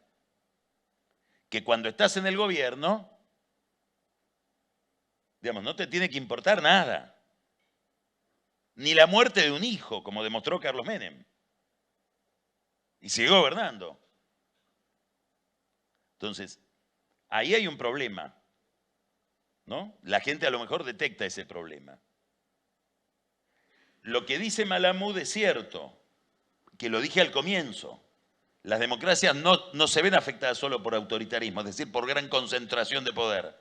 que cuando estás en el gobierno, digamos, no te tiene que importar nada. Ni la muerte de un hijo, como demostró Carlos Menem. Y siguió gobernando. Entonces, ahí hay un problema. ¿no? La gente a lo mejor detecta ese problema. Lo que dice Malamud es cierto, que lo dije al comienzo. Las democracias no se ven afectadas solo por autoritarismo, es decir, por gran concentración de poder.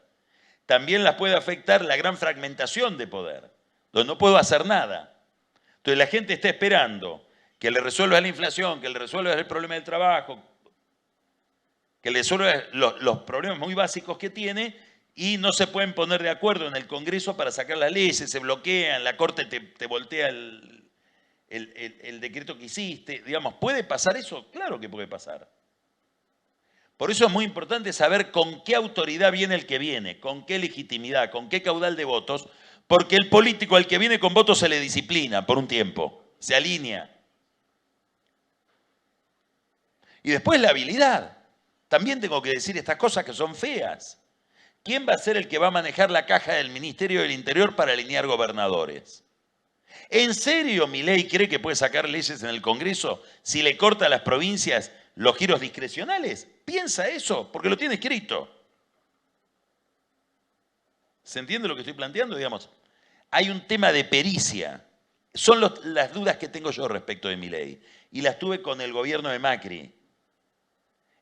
También las puede afectar la gran fragmentación de poder, donde no puedo hacer nada. Entonces la gente está esperando que le resuelvas la inflación, que le resuelvas el problema del trabajo, que le resuelvas los problemas muy básicos que tiene y no se pueden poner de acuerdo en el Congreso para sacar las leyes, se bloquean, la Corte te voltea el decreto que hiciste. Digamos, ¿puede pasar eso? Claro que puede pasar. Por eso es muy importante saber con qué autoridad viene el que viene, con qué legitimidad, con qué caudal de votos, porque el político al que viene con votos se le disciplina por un tiempo, se alinea. Y después la habilidad. También tengo que decir estas cosas que son feas. ¿Quién va a ser el que va a manejar la caja del Ministerio del Interior para alinear gobernadores? ¿En serio Milei cree que puede sacar leyes en el Congreso si le corta a las provincias los giros discrecionales? Piensa eso, porque lo tiene escrito. ¿Se entiende lo que estoy planteando? Digamos, hay un tema de pericia. Son las dudas que tengo yo respecto de Milei. Y las tuve con el gobierno de Macri.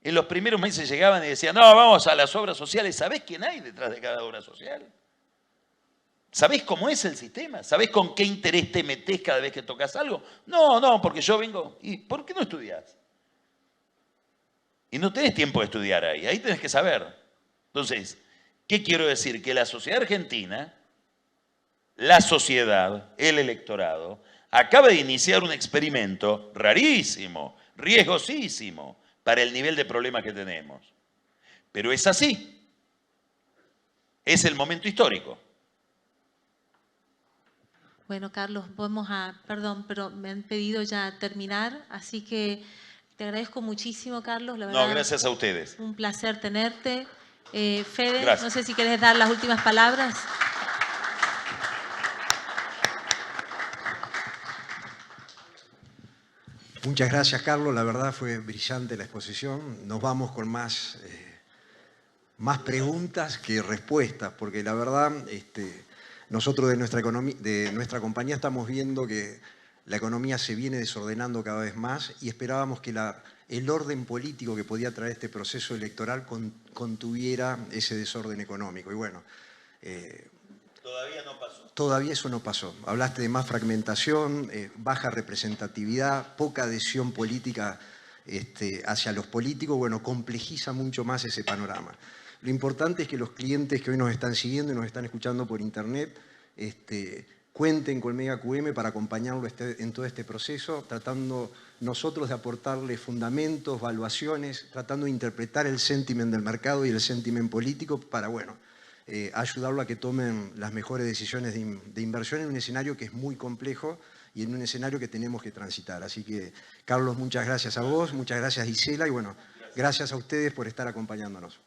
En los primeros meses llegaban y decían, no, vamos a las obras sociales. ¿Sabés quién hay detrás de cada obra social? ¿Sabés cómo es el sistema? ¿Sabés con qué interés te metés cada vez que tocas algo? No, porque yo vengo. ¿Y por qué no estudiás? Y no tenés tiempo de estudiar ahí tenés que saber. Entonces, ¿qué quiero decir? Que la sociedad argentina, la sociedad, el electorado, acaba de iniciar un experimento rarísimo, riesgosísimo, para el nivel de problema que tenemos. Pero es así. Es el momento histórico. Bueno, Carlos, perdón, pero me han pedido ya terminar, así que te agradezco muchísimo, Carlos. La verdad, no, gracias a ustedes. Un placer tenerte. Fede, gracias. No sé si querés dar las últimas palabras. Muchas gracias, Carlos. La verdad fue brillante la exposición. Nos vamos con más preguntas que respuestas, porque la verdad nosotros de nuestra compañía estamos viendo que la economía se viene desordenando cada vez más y esperábamos que el orden político que podía traer este proceso electoral contuviera ese desorden económico. Y bueno, todavía no pasó. Todavía eso no pasó. Hablaste de más fragmentación, baja representatividad, poca adhesión política hacia los políticos. Bueno, complejiza mucho más ese panorama. Lo importante es que los clientes que hoy nos están siguiendo y nos están escuchando por internet cuenten con Mega QM para acompañarlo en todo este proceso, tratando nosotros de aportarle fundamentos, evaluaciones, tratando de interpretar el sentiment del mercado y el sentiment político para, bueno, ayudarlo a que tomen las mejores decisiones de inversión en un escenario que es muy complejo y en un escenario que tenemos que transitar. Así que, Carlos, muchas gracias a vos, muchas gracias, Gisela, y bueno, gracias a ustedes por estar acompañándonos.